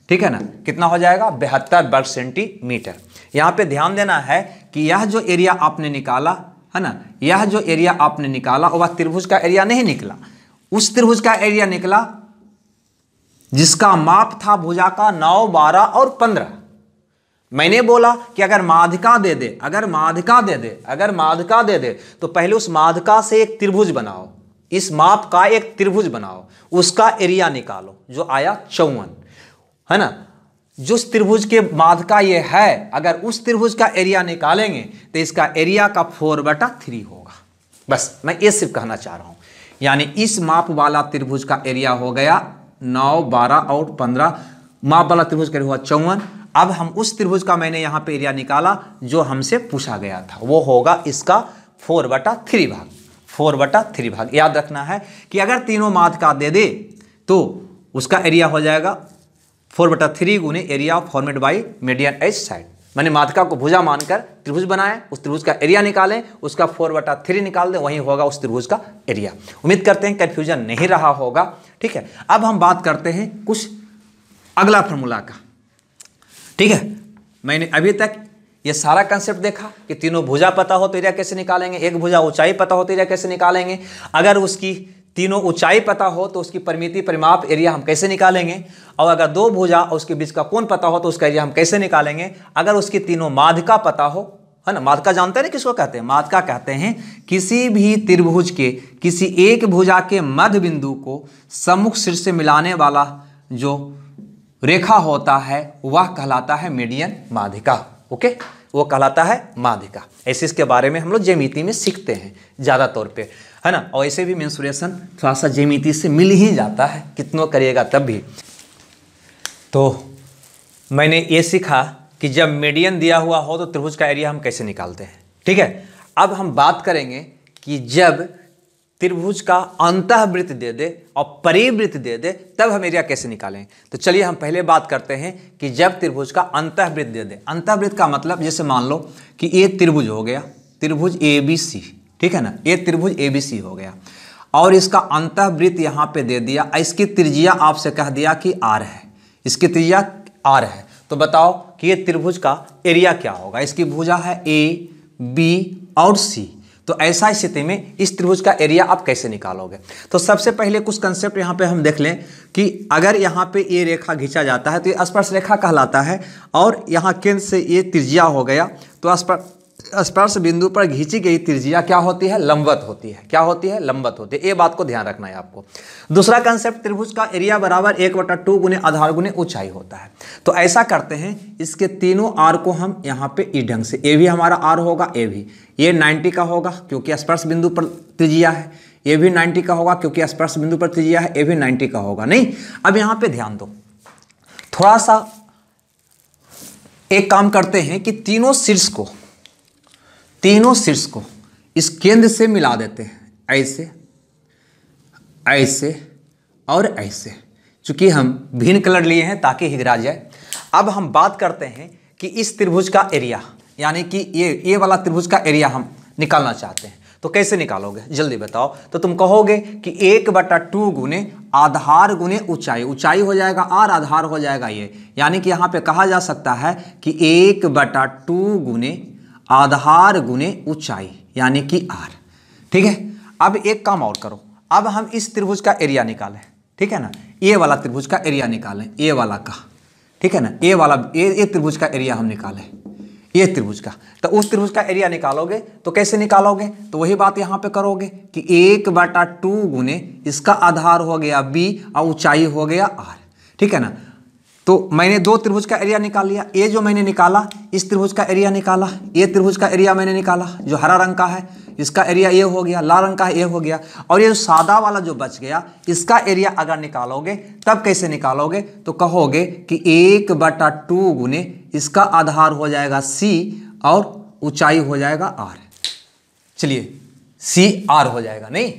ठीक है ना। कितना हो जाएगा, 72 वर्ग सेंटीमीटर। यहां पे ध्यान देना है कि यह जो एरिया आपने निकाला है ना, यह जो एरिया आपने निकाला वह त्रिभुज का एरिया नहीं निकला, उस त्रिभुज का एरिया निकला जिसका माप था भुजा का 9, 12 और 15। मैंने बोला कि अगर माध्यिका दे दे तो पहले उस माध्यिका से एक त्रिभुज बनाओ, इस माप का एक त्रिभुज बनाओ, उसका एरिया निकालो जो आया 54, है ना। जो त्रिभुज के माध्यिका ये है, अगर उस त्रिभुज का एरिया निकालेंगे तो इसका एरिया का 4/3 होगा। बस मैं ये सिर्फ कहना चाह रहा हूं, यानी इस माप वाला त्रिभुज का एरिया हो गया 9, 12 और 15, माप वाला त्रिभुज का एरिया हुआ 54। अब हम उस त्रिभुज का मैंने यहां पे एरिया निकाला जो हमसे पूछा गया था, वो होगा इसका 4/3 भाग। 4/3 भाग। याद रखना है कि अगर तीनों माध्यिका दे दे तो उसका एरिया हो जाएगा 4/3 गुने area formed by median as side. मैंने माध्यिका को भुजा मानकर त्रिभुज बनाया, उस त्रिभुज का एरिया निकालें, उसका 4/3 निकाल दें, वही होगा उस त्रिभुज का एरिया। उम्मीद करते हैं कंफ्यूजन नहीं रहा होगा। ठीक है, अब हम बात करते हैं कुछ अगला फॉर्मूला का। ठीक है, मैंने अभी तक ये सारा कंसेप्ट देखा कि तीनों भुजा पता हो तो एरिया कैसे निकालेंगे, एक भुजा ऊंचाई पता हो तो एरिया कैसे निकालेंगे, अगर उसकी तीनों ऊंचाई पता हो तो उसकी परिमिति परिमाप एरिया हम कैसे निकालेंगे, और अगर दो भुजा और उसके बीच का कोण पता हो तो उसका एरिया हम कैसे निकालेंगे, अगर उसकी तीनों माध्यिका पता हो, है ना। माध्यिका जानते हैं ना किसको कहते हैं? माध्यिका कहते हैं किसी भी त्रिभुज के किसी एक भुजा के मध्य बिंदु को सम्मुख शीर्ष से मिलाने वाला जो रेखा होता है वह कहलाता है मीडियन माध्यिका। ओके, वो कहलाता है माध्यिका। ऐसे इसके बारे में हम लोग ज्यामिति में सीखते हैं ज़्यादा तौर पे, है ना। और ऐसे भी मेंसुरेशन थोड़ा सा ज्यामिति से मिल ही जाता है, कितनों करिएगा तब भी। तो मैंने ये सीखा कि जब मीडियन दिया हुआ हो तो त्रिभुज का एरिया हम कैसे निकालते हैं। ठीक है, अब हम बात करेंगे कि जब त्रिभुज का अंतःवृत्त दे दे और परिवृत्त दे दे तब हम एरिया कैसे निकालें। तो चलिए हम पहले बात करते हैं कि जब त्रिभुज का अंतःवृत्त दे दे। अंतःवृत्त का मतलब जैसे मान लो कि ये त्रिभुज हो गया, त्रिभुज ABC, ठीक है ना, ये त्रिभुज ABC हो गया और इसका अंतःवृत्त यहाँ पे दे दिया, इसकी त्रिज्या आपसे कह दिया कि R है, इसकी त्रिज्या R है। तो बताओ कि ये त्रिभुज का एरिया क्या होगा। इसकी भुजा है A, B और C। तो ऐसा स्थिति में इस त्रिभुज का एरिया आप कैसे निकालोगे। तो सबसे पहले कुछ कंसेप्ट यहाँ पे हम देख लें कि अगर यहाँ पे ये रेखा खींचा जाता है तो ये स्पर्श रेखा कहलाता है और यहाँ केंद्र से ये त्रिज्या हो गया, तो स्पर्श बिंदु पर खींची गई त्रिज्या क्या होती है? लंबवत होती है। क्या होती है? लंबवत होती है। ये बात को ध्यान रखना है आपको। दूसरा कंसेप्ट, त्रिभुज का एरिया बराबर 1/2 गुने आधार गुने ऊंचाई होता है। तो ऐसा करते हैं, इसके तीनों आर को हम यहाँ पे ई ढंग से, ए भी हमारा आर होगा, ए भी ये 90 का होगा क्योंकि स्पर्श बिंदु पर त्रिज्या है, ये भी 90 का होगा क्योंकि स्पर्श बिंदु पर त्रिज्या है, ये भी 90 का होगा। नहीं, अब यहाँ पे ध्यान दो, थोड़ा सा एक काम करते हैं कि तीनों शीर्ष को इस केंद्र से मिला देते हैं, ऐसे ऐसे और ऐसे, चूंकि हम भिन्न कलर लिए हैं ताकि हिगरा जाए। अब हम बात करते हैं कि इस त्रिभुज का एरिया, यानी कि ये वाला त्रिभुज का एरिया हम निकालना चाहते हैं। तो कैसे निकालोगे जल्दी बताओ। तो तुम कहोगे कि 1/2 गुने आधार गुने ऊंचाई, ऊंचाई हो जाएगा R, आधार हो जाएगा ये, यानी कि यहाँ पे कहा जा सकता है कि 1/2 गुने आधार गुने ऊंचाई यानी कि R। ठीक है, अब एक काम और करो, अब हम इस त्रिभुज का एरिया निकालें। ठीक है ना, ये वाला त्रिभुज का एरिया निकालें, ये वाला का, ठीक है ना, ये वाला ये त्रिभुज का एरिया हम निकालें, ये त्रिभुज का। तो उस त्रिभुज का एरिया निकालोगे तो कैसे निकालोगे? तो वही बात यहाँ पे करोगे कि 1/2 गुने इसका आधार हो गया B और ऊंचाई हो गया R। ठीक है ना, तो मैंने दो त्रिभुज का एरिया निकाल लिया। ये जो मैंने निकाला इस त्रिभुज का एरिया निकाला, ये त्रिभुज का एरिया मैंने निकाला जो हरा रंग का है, इसका एरिया ये हो गया, लाल रंग का है ये हो गया, और ये जो सादा वाला जो बच गया इसका एरिया अगर निकालोगे तब कैसे निकालोगे? तो कहोगे कि 1/2 गुने इसका आधार हो जाएगा C और ऊंचाई हो जाएगा R। चलिए CR हो जाएगा, नहीं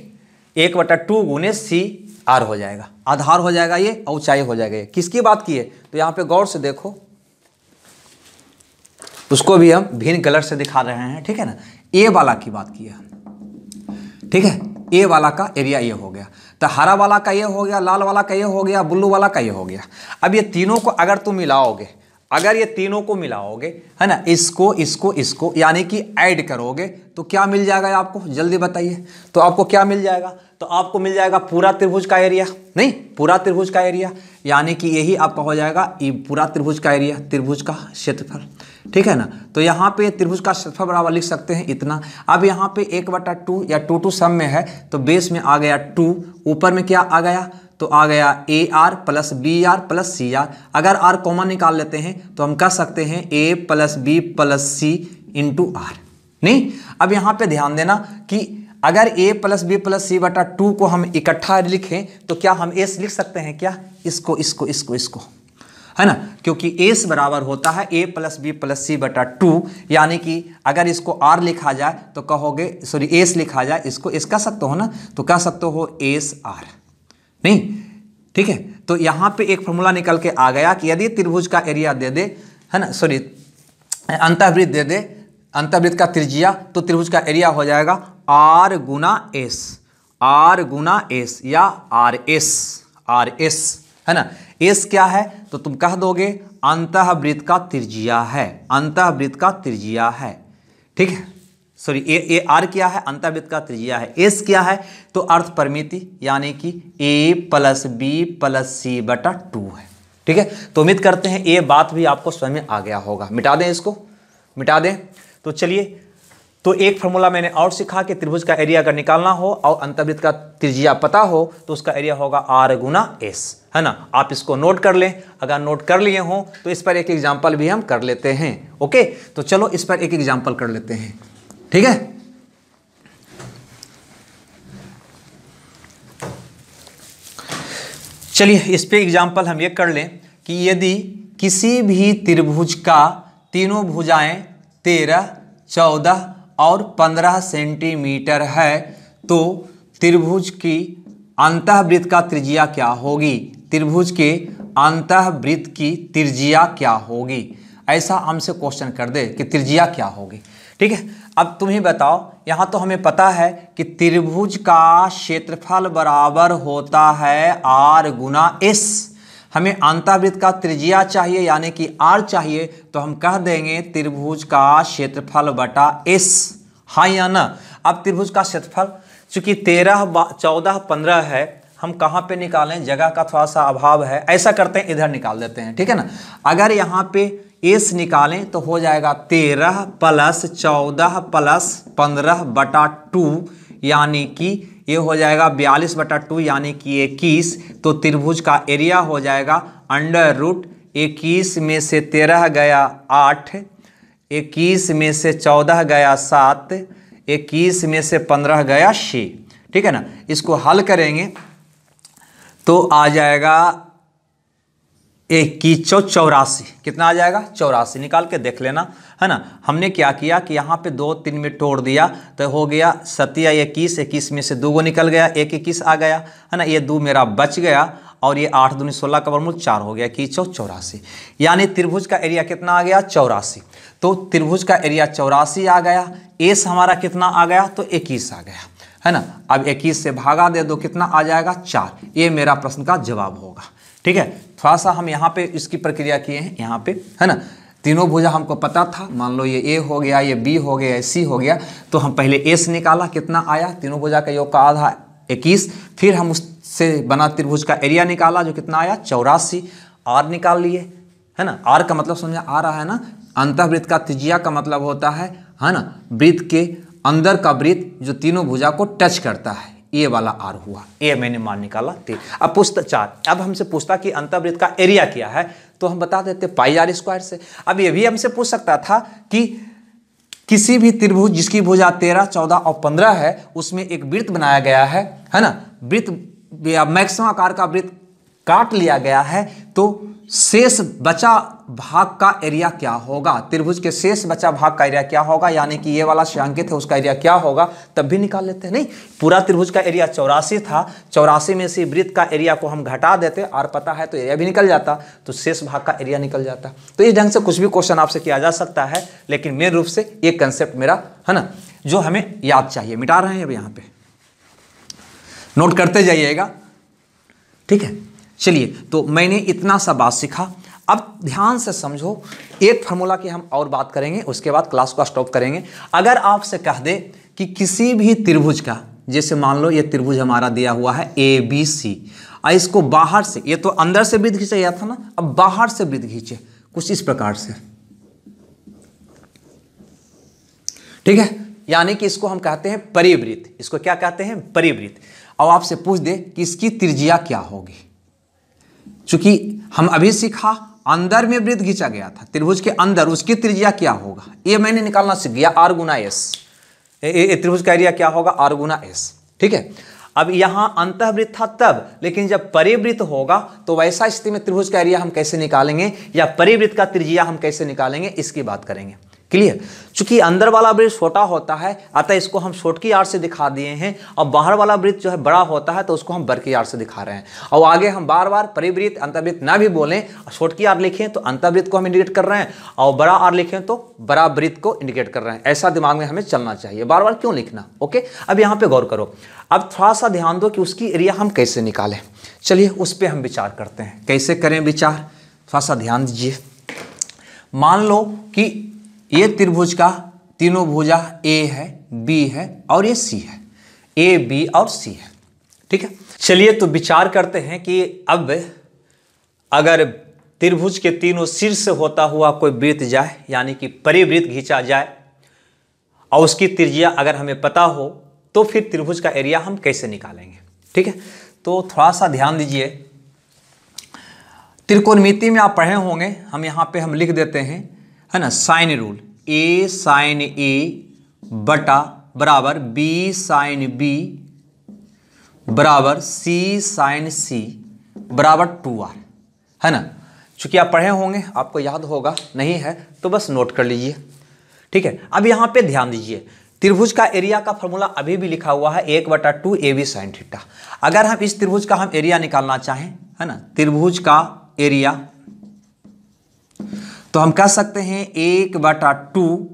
1/2 गुने CR हो जाएगा, आधार हो जाएगा ये और ऊंचाई हो जाएगा ये। किसकी बात की है? तो यहाँ पे गौर से देखो, उसको भी हम भिन्न कलर से दिखा रहे हैं। ठीक है ना, ए वाला की बात की है। ठीक है, ए वाला का एरिया ये हो गया, तो हरा वाला का ये हो गया, लाल वाला का ये हो गया, ब्लू वाला का ये हो गया। अब ये तीनों को अगर तुम मिलाओगे, अगर ये तीनों को मिलाओगे, है ना, इसको यानी कि ऐड करोगे तो क्या मिल जाएगा आपको? जल्दी बताइए। तो आपको क्या मिल जाएगा? तो आपको मिल जाएगा पूरा त्रिभुज का एरिया, नहीं पूरा त्रिभुज का एरिया, यानी कि यही आपका हो जाएगा ये पूरा त्रिभुज का एरिया, त्रिभुज का क्षेत्रफल। ठीक है ना, तो यहाँ पे त्रिभुज का क्षेत्रफल बराबर लिख सकते हैं इतना। अब यहाँ पे 1/2 या 2 सम में है तो बेस में आ गया 2, ऊपर में क्या आ गया? तो आ गया AR plus BR plus CR। अगर R कॉमन निकाल लेते हैं तो हम कह सकते हैं A plus B plus C into R। नहीं, अब यहाँ पे ध्यान देना कि अगर A plus B plus C/2 को हम इकट्ठा लिखें तो क्या हम S लिख सकते हैं क्या? इसको है ना, क्योंकि एस बराबर होता है ए प्लस बी प्लस सी बटा 2, यानी कि अगर इसको आर लिखा जाए तो कहोगे, सॉरी एस लिखा जाए, इसको एस कह सकते हो ना, तो कह सकते हो एस आर, नहीं, ठीक है। तो यहाँ पे एक फॉर्मूला निकल के आ गया कि यदि त्रिभुज का एरिया दे दे, है ना, सॉरी अंतःवृत्त दे दे, अंतःवृत्त का त्रिज्या, तो त्रिभुज का एरिया हो जाएगा आर गुना एस, आर गुना एस या आर एस, आर एस, है ना। एस क्या है तो तुम कह दोगे अंतःवृत्त का त्रिज्या है, अंतःवृत्त का त्रिज्या है, ठीक है। सॉरी ए आर क्या है, अंतःवृत्त का त्रिज्या है। एस क्या है तो अर्थ परिमिति, यानी कि ए प्लस बी प्लस सी बटा 2 है, ठीक है। तो उम्मीद करते हैं ये बात भी आपको समझ में आ गया होगा। मिटा दें, इसको मिटा दें। तो चलिए, तो एक फॉर्मूला मैंने और सिखा कि त्रिभुज का एरिया अगर निकालना हो और अंतःवृत्त का त्रिज्या पता हो तो उसका एरिया होगा आर गुना एस, है ना। आप इसको नोट कर लें, अगर नोट कर लिए हो तो इस पर एक एग्जाम्पल भी हम कर लेते हैं। ओके, तो चलो इस पर एक एग्जाम्पल कर लेते हैं, ठीक है। चलिए इस पे एग्जाम्पल हम ये कर लें कि यदि किसी भी त्रिभुज का तीनों भुजाएं 13, 14 और 15 सेंटीमीटर है तो त्रिभुज की अंतःवृत्त का त्रिज्या क्या होगी, त्रिभुज के अंतःवृत्त की त्रिज्या क्या होगी, ऐसा हमसे क्वेश्चन कर दे कि त्रिज्या क्या होगी, ठीक है। अब तुम ही बताओ, यहाँ तो हमें पता है कि त्रिभुज का क्षेत्रफल बराबर होता है आर गुना एस, हमें अंतःवृत्त का त्रिज्या चाहिए यानी कि आर चाहिए, तो हम कह देंगे त्रिभुज का क्षेत्रफल बटा एस, हाँ या ना। अब त्रिभुज का क्षेत्रफल चूंकि 13, 14, 15 है, हम कहाँ पे निकालें, जगह का थोड़ा सा अभाव है, ऐसा करते हैं इधर निकाल देते हैं, ठीक है ना। अगर यहाँ पे एस निकालें तो हो जाएगा 13 प्लस 14 प्लस 15 बटा 2, यानी कि ये हो जाएगा 42 बटा 2 यानी कि 21। तो त्रिभुज का एरिया हो जाएगा अंडर रूट 21 में से 13 गया 8, 21 में से 14 गया 7, 21 में से 15 गया 6, ठीक है ना। इसको हल करेंगे तो आ जाएगा 8184, कितना आ जाएगा 84, निकाल के देख लेना, है ना। हमने क्या किया कि यहाँ पे 2 3 में तोड़ दिया तो हो गया 7 या 21, 21 में से 2 गो निकल गया, 1 21 आ गया, है ना। ये 2 मेरा बच गया और ये 8 दूनी 16 का वर्गमूल 4 हो गया, 8184, यानी त्रिभुज का एरिया कितना आ गया 84। तो त्रिभुज का एरिया 84 आ गया, एस हमारा कितना आ गया तो 21 आ गया, है ना। अब 21 से भागा दे दो, कितना आ जाएगा 4, ये मेरा प्रश्न का जवाब होगा, ठीक है। थोड़ा सा हम यहाँ पे इसकी प्रक्रिया किए हैं, यहाँ पे, है ना। तीनों भुजा हमको पता था, मान लो ये ए हो गया, ये बी हो गया, सी हो गया, तो हम पहले एस निकाला, कितना आया, तीनों भुजा का योग का आधा 21, फिर हम उससे बना त्रिभुज का एरिया निकाला जो कितना आया 84, आर निकाल लिए, है ना। आर का मतलब समझा आ रहा है ना, अंतःवृत्त का त्रिज्या का मतलब होता है ना, वृत्त के अंदर का वृत्त जो तीनों भुजा को टच करता है, ये वाला आर हुआ, ये मैंने मान निकाला 3। अब पूछता 4, अब हमसे पूछता कि अंतःवृत्त का एरिया क्या है, तो हम बता देते पाई आर स्क्वायर से। अब ये भी हमसे पूछ सकता था कि किसी भी त्रिभुज जिसकी भुजा 13, 14 और 15 है उसमें एक वृत्त बनाया गया है ना, वृत्त मैक्सिमम आकार का वृत्त काट लिया गया है, तो शेष बचा भाग का एरिया क्या होगा, त्रिभुज के शेष बचा भाग का एरिया क्या होगा, यानी कि ये वाला श्रेयांकित है उसका एरिया क्या होगा, तब भी निकाल लेते हैं। नहीं, पूरा त्रिभुज का एरिया 84 था, 84 में से वृत्त का एरिया को हम घटा देते, और पता है तो एरिया भी निकल जाता, तो शेष भाग का एरिया निकल जाता। तो इस ढंग से कुछ भी क्वेश्चन आपसे किया जा सकता है, लेकिन मेन रूप से ये कंसेप्ट मेरा है ना, जो हमें याद चाहिए। मिटा रहे हैं अब यहाँ पे, नोट करते जाइएगा, ठीक है। चलिए, तो मैंने इतना सा बात सीखा, अब ध्यान से समझो, एक फार्मूला की हम और बात करेंगे, उसके बाद क्लास को स्टॉप करेंगे। अगर आपसे कह दे कि किसी भी त्रिभुज का, जैसे मान लो ये त्रिभुज हमारा दिया हुआ है ABC, इसको बाहर से, ये तो अंदर से वृत्त खींचा गया था ना, अब बाहर से वृत्त खींचे कुछ इस प्रकार से, ठीक है, यानी कि इसको हम कहते हैं परिवृत्त। इसको क्या कहते हैं, परिवृत्त। अब आपसे पूछ दे कि इसकी त्रिज्या क्या होगी, चूंकि हम अभी सीखा अंदर में वृत्त खींचा गया था, त्रिभुज के अंदर उसकी त्रिज्या क्या होगा, ये मैंने निकालना सीख गया, आर गुना एस। त्रिभुज का एरिया क्या होगा, आर गुना एस, ठीक है। अब यहां अंतःवृत्त था तब, लेकिन जब परिवृत्त होगा तो वैसा स्थिति में त्रिभुज का एरिया हम कैसे निकालेंगे या परिवृत्त का त्रिज्या हम कैसे निकालेंगे इसकी बात करेंगे। क्लियर। चूंकि अंदर वाला वृत्त छोटा होता है अतः इसको हम शॉर्ट की आर से दिखा दिए हैं, और बाहर वाला वृत्त जो है बड़ा होता है तो उसको हम बर की आर से दिखा रहे हैं। और आगे हम बार बार परिवृत्त अंतर्वृत्त ना भी बोलें, शॉर्ट की आर लिखें तो अंतर्वृत्त को हम इंडिकेट कर रहे हैं, और बड़ा आर लिखें तो बड़ा वृत्त को इंडिकेट कर रहे हैं। ऐसा दिमाग में हमें चलना चाहिए, बार बार क्यों लिखना। ओके, अब यहाँ पे गौर करो। अब थोड़ा सा ध्यान दो कि उसकी एरिया हम कैसे निकालें। चलिए उस पर हम विचार करते हैं, कैसे करें विचार, थोड़ा सा ध्यान दीजिए। मान लो कि ये त्रिभुज का तीनों भुजा ए है, बी है और ये सी है, ए बी और सी है। ठीक है, चलिए तो विचार करते हैं कि अब अगर त्रिभुज के तीनों शीर्ष होता हुआ कोई वृत्त जाए, यानी कि परिवृत्त खींचा जाए, और उसकी त्रिज्या अगर हमें पता हो तो फिर त्रिभुज का एरिया हम कैसे निकालेंगे। ठीक है, तो थोड़ा सा ध्यान दीजिए। त्रिकोणमिति में आप पढ़े होंगे, हम यहाँ पे हम लिख देते हैं, है ना, साइन रूल। ए साइन ए बटा बराबर बी साइन बी बराबर सी साइन सी बराबर 2r, है ना। चूंकि आप पढ़े होंगे आपको याद होगा, नहीं है तो बस नोट कर लीजिए। ठीक है, अब यहाँ पे ध्यान दीजिए, त्रिभुज का एरिया का फॉर्मूला अभी भी लिखा हुआ है 1/2 AB sin थीटा। अगर हम इस त्रिभुज का हम एरिया निकालना चाहें, है ना, त्रिभुज का एरिया, तो हम कह सकते हैं 1/2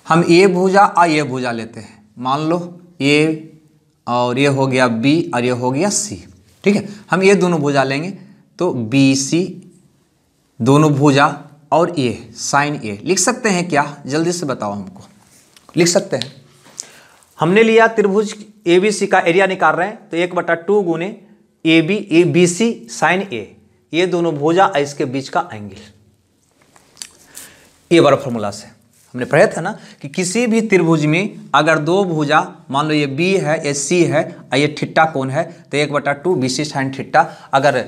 हम ए भुजा और ये भुजा लेते हैं। मान लो ए और ये हो गया बी और ये हो गया सी। ठीक है, हम ये दोनों भुजा लेंगे तो बी सी दोनों भुजा और ए साइन ए लिख सकते हैं क्या, जल्दी से बताओ हमको। लिख सकते हैं। हमने लिया त्रिभुज ए बी सी का एरिया निकाल रहे हैं तो 1/2 गुने ए बी सी साइन ए, ये दोनों भुजा और इसके बीच का एंगल। ये बार फॉर्मूला से हमने पढ़ा था ना कि किसी भी त्रिभुज में अगर दो भुजा, मान लो ये बी है ये सी है और ये थीटा कोण है, तो 1/2 बी सी साइन थीटा, अगर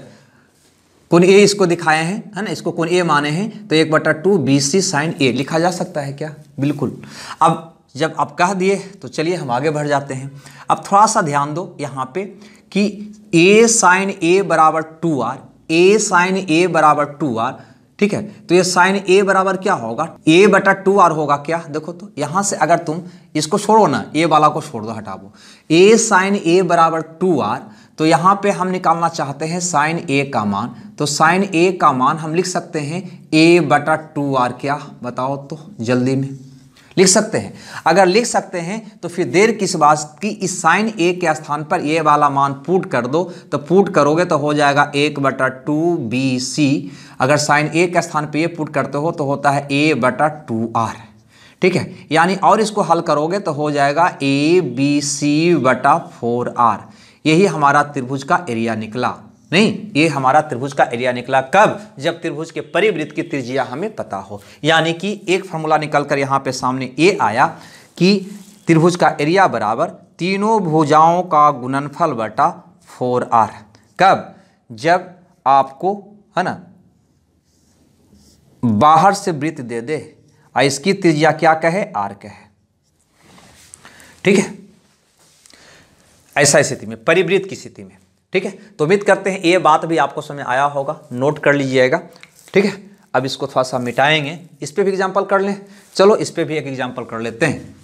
कोण ए इसको दिखाए हैं, है ना, इसको कोण ए माने हैं, तो 1/2 बी सी साइन ए लिखा जा सकता है क्या, बिल्कुल। अब जब आप कह दिए तो चलिए हम आगे बढ़ जाते हैं। अब थोड़ा सा ध्यान दो यहाँ पे कि ए साइन ए बराबर 2r, ए साइन ए बराबर 2r। ठीक है, तो ये साइन ए बराबर क्या होगा, a/2r होगा क्या। देखो तो यहाँ से अगर तुम इसको छोड़ो ना, ए वाला को छोड़ दो, हटाओ, a साइन ए बराबर 2r, तो यहाँ पे हम निकालना चाहते हैं साइन ए का मान, तो साइन ए का मान हम लिख सकते हैं a/2r। क्या बताओ तो जल्दी में लिख सकते हैं। अगर लिख सकते हैं तो फिर देर किस बात की, इस साइन ए के स्थान पर ये वाला मान पुट कर दो, तो पुट करोगे तो हो जाएगा 1/2 बी सी। अगर साइन ए के स्थान पर ये पुट करते हो तो होता है a/2r। ठीक है, यानी और इसको हल करोगे तो हो जाएगा ABC/4r। यही हमारा त्रिभुज का एरिया निकला। नहीं, ये हमारा त्रिभुज का एरिया निकला कब, जब त्रिभुज के परिवृत्त की त्रिज्या हमें पता हो। यानी कि एक फॉर्मूला निकलकर यहाँ पे सामने ये आया कि त्रिभुज का एरिया बराबर तीनों भुजाओं का गुणनफल बटा 4r। कब, जब आपको, है ना, बाहर से वृत्त दे दे और इसकी त्रिज्या क्या कहे, r कहे। ठीक है, ऐसा स्थिति में, परिवृत्त की स्थिति में। ठीक है, तो उम्मीद करते हैं ये बात भी आपको समझ आया होगा, नोट कर लीजिएगा। ठीक है, अब इसको थोड़ा सा मिटाएंगे, इस पे भी एग्जांपल कर लें। चलो इस पे भी एक एग्जांपल कर लेते हैं।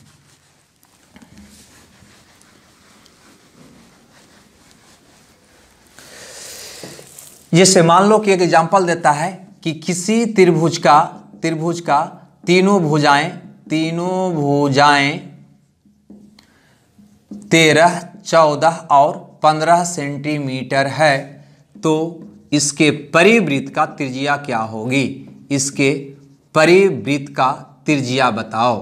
जैसे मान लो कि एक एग्जांपल देता है कि किसी त्रिभुज का तीनों भुजाएं 13, 14 और 15 सेंटीमीटर है, तो इसके परिवृत्त का त्रिज्या क्या होगी, इसके परिवृत्त का त्रिज्या बताओ।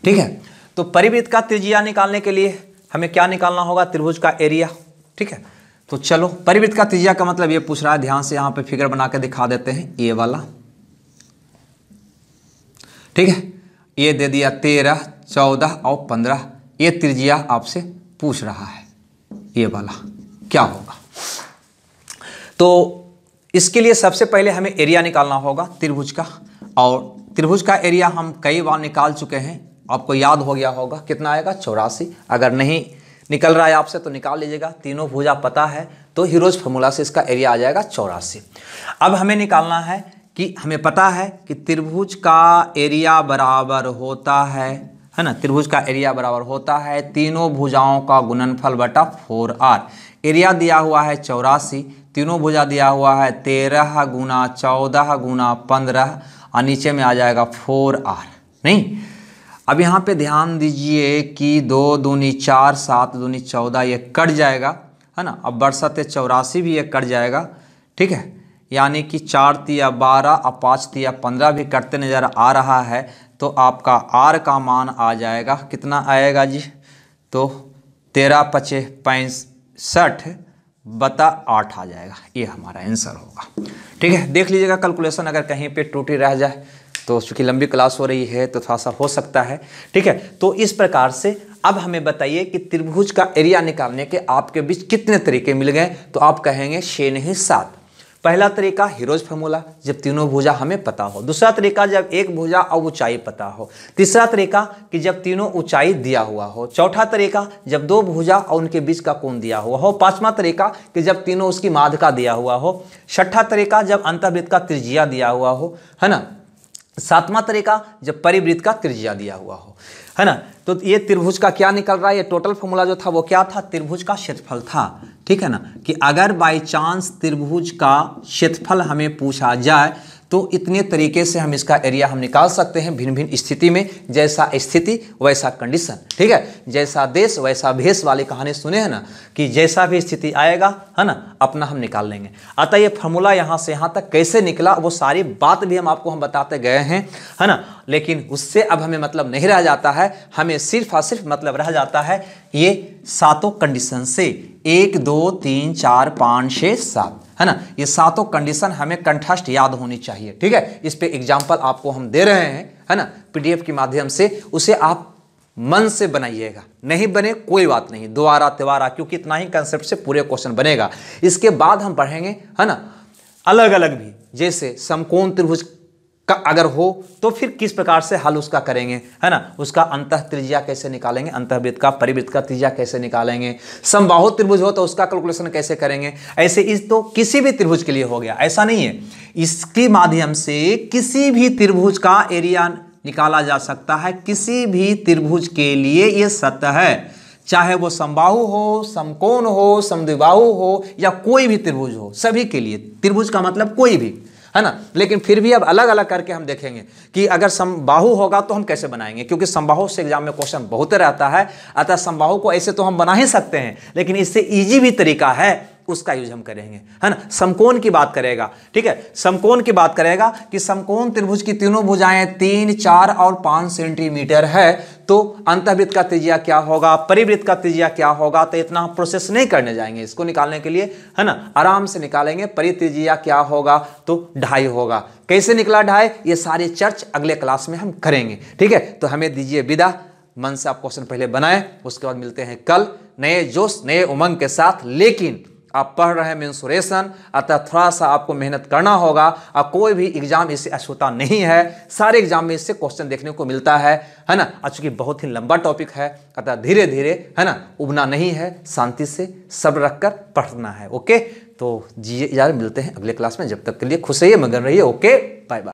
ठीक है, तो परिवृत्त का त्रिज्या निकालने के लिए हमें क्या निकालना होगा, त्रिभुज का एरिया। ठीक है, तो चलो परिवृत्त का त्रिज्या का मतलब ये पूछ रहा है, ध्यान से यहाँ पे फिगर बना के दिखा देते हैं, ये वाला। ठीक है, ये दे दिया 13, 14 और 15, ये त्रिज्या आपसे पूछ रहा है, ये वाला क्या होगा। तो इसके लिए सबसे पहले हमें एरिया निकालना होगा त्रिभुज का, और त्रिभुज का एरिया हम कई बार निकाल चुके हैं, आपको याद हो गया होगा कितना आएगा 84। अगर नहीं निकल रहा है आपसे तो निकाल लीजिएगा, तीनों भुजा पता है तो हीरोज फार्मूला से इसका एरिया आ जाएगा 84। अब हमें निकालना है कि हमें पता है कि त्रिभुज का एरिया बराबर होता है ना, त्रिभुज का एरिया बराबर होता है तीनों भुजाओं का गुणनफल बटा 4r। एरिया दिया हुआ है 84, तीनों भुजा दिया हुआ है 13 गुना 14 गुना 15 और नीचे में आ जाएगा 4r। नहीं, अब यहाँ पे ध्यान दीजिए कि 2 दूनी 4 7 दूनी 14 ये कट जाएगा है ना। अब बरसते 84 भी ये कट जाएगा, ठीक है, यानी कि 4 तिया 12 और 5 तिया 15 भी कटते नज़र आ रहा है। तो आपका r का मान आ जाएगा, कितना आएगा जी, तो 13 पचे 65 बता 8 आ जाएगा, ये हमारा आंसर होगा। ठीक है, देख लीजिएगा कैलकुलेशन, अगर कहीं पे त्रुटि रह जाए तो चूँकि लंबी क्लास हो रही है तो थोड़ा सा हो सकता है। ठीक है, तो इस प्रकार से अब हमें बताइए कि त्रिभुज का एरिया निकालने के आपके बीच कितने तरीके मिल गए, तो आप कहेंगे 6 नहीं 7। पहला तरीका हीरोज फार्मूला, जब तीनों भुजा हमें पता हो। दूसरा तरीका जब एक भुजा और ऊंचाई पता हो। तीसरा तरीका कि जब तीनों ऊंचाई दिया हुआ हो। चौथा तरीका जब दो भुजा और उनके बीच का कोण दिया हुआ हो। पांचवा तरीका कि जब तीनों उसकी माध्यिका दिया हुआ हो। छठा तरीका जब अंतःवृत्त का त्रिज्या दिया हुआ हो, है ना। सातवां तरीका जब परिवृत्त का त्रिज्या दिया हुआ हो, है ना। तो ये त्रिभुज का क्या निकल रहा है, ये टोटल फॉर्मूला जो था वो क्या था, त्रिभुज का क्षेत्रफल था। ठीक है ना, कि अगर बाई चांस त्रिभुज का क्षेत्रफल हमें पूछा जाए तो इतने तरीके से हम इसका एरिया हम निकाल सकते हैं भिन्न भिन्न स्थिति में। जैसा स्थिति वैसा कंडीशन, ठीक है, जैसा देश वैसा भेष वाली कहानी सुने हैं ना, कि जैसा भी स्थिति आएगा, है ना, अपना हम निकाल लेंगे। अतः ये फॉर्मूला यहाँ से यहाँ तक कैसे निकला वो सारी बात भी हम आपको बताते गए हैं, है ना। लेकिन उससे अब हमें मतलब नहीं रह जाता है, हमें सिर्फ और सिर्फ मतलब रह जाता है ये सातों कंडीशन से, 1 2 3 4 5 6 7, है ना। ये सातों कंडीशन हमें कंठस्थ याद होनी चाहिए। ठीक है, इस पे एग्जाम्पल आपको हम दे रहे हैं, है ना, पीडीएफ के माध्यम से। उसे आप मन से बनाइएगा, नहीं बने कोई बात नहीं, दोबारा तिबारा, क्योंकि इतना ही कंसेप्ट से पूरे क्वेश्चन बनेगा। इसके बाद हम पढ़ेंगे, है ना, अलग अलग भी, जैसे समकोण त्रिभुज का अगर हो तो फिर किस प्रकार से हल उसका करेंगे, है ना। उसका अंतः त्रिज्या कैसे निकालेंगे, अंतःवृत्त का परिवृत्त का त्रिज्या कैसे निकालेंगे। समबाहु त्रिभुज हो तो उसका कैलकुलेशन कैसे करेंगे। ऐसे इस तो किसी भी त्रिभुज के लिए हो गया, ऐसा नहीं है। इसके माध्यम से किसी भी त्रिभुज का एरिया निकाला जा सकता है, किसी भी त्रिभुज के लिए ये सत्य है, चाहे वो समबाहु हो, समकोण हो, समद्विबाहु हो या कोई भी त्रिभुज हो, सभी के लिए। त्रिभुज का मतलब कोई भी, है ना। लेकिन फिर भी अब अलग अलग करके हम देखेंगे कि अगर समबाहु होगा तो हम कैसे बनाएंगे, क्योंकि समबाहु से एग्जाम में क्वेश्चन बहुत रहता है। अतः समबाहु को ऐसे तो हम बना ही सकते हैं, लेकिन इससे इजी भी तरीका है, उसका यूज हम करेंगे, है ना। समकोण की बात करेगा, ठीक है, समकोण की बात करेगा कि समकोण त्रिभुज की तीनों भुजाएं 3 4 और 5 सेंटीमीटर है, तो अंतःवृत्त का त्रिज्या क्या होगा, परिवृत्त का त्रिज्या क्या होगा। तो इतना हम प्रोसेस नहीं करने जाएंगे इसको निकालने के लिए, है ना, आराम से निकालेंगे। परित्रिज्या क्या होगा, तो 2.5 होगा। कैसे निकला 2.5, ये सारी चर्च अगले क्लास में हम करेंगे। ठीक है, तो हमें दीजिए विदा, मन से आप क्वेश्चन पहले बनाएं, उसके बाद मिलते हैं कल नए जोश नए उमंग के साथ। लेकिन आप पढ़ रहे हैं मेंसुरेशन, अतः थोड़ा सा आपको मेहनत करना होगा। और कोई भी एग्जाम इससे अछूता नहीं है, सारे एग्जाम में इससे क्वेश्चन देखने को मिलता है ना। चूंकि बहुत ही लंबा टॉपिक है, अतः धीरे धीरे, है ना, उबना नहीं है, शांति से सब्र रखकर पढ़ना है। ओके, तो जी यार, मिलते हैं अगले क्लास में। जब तक के लिए खुश रहिए, मगन रहिए। Okay, bye bye.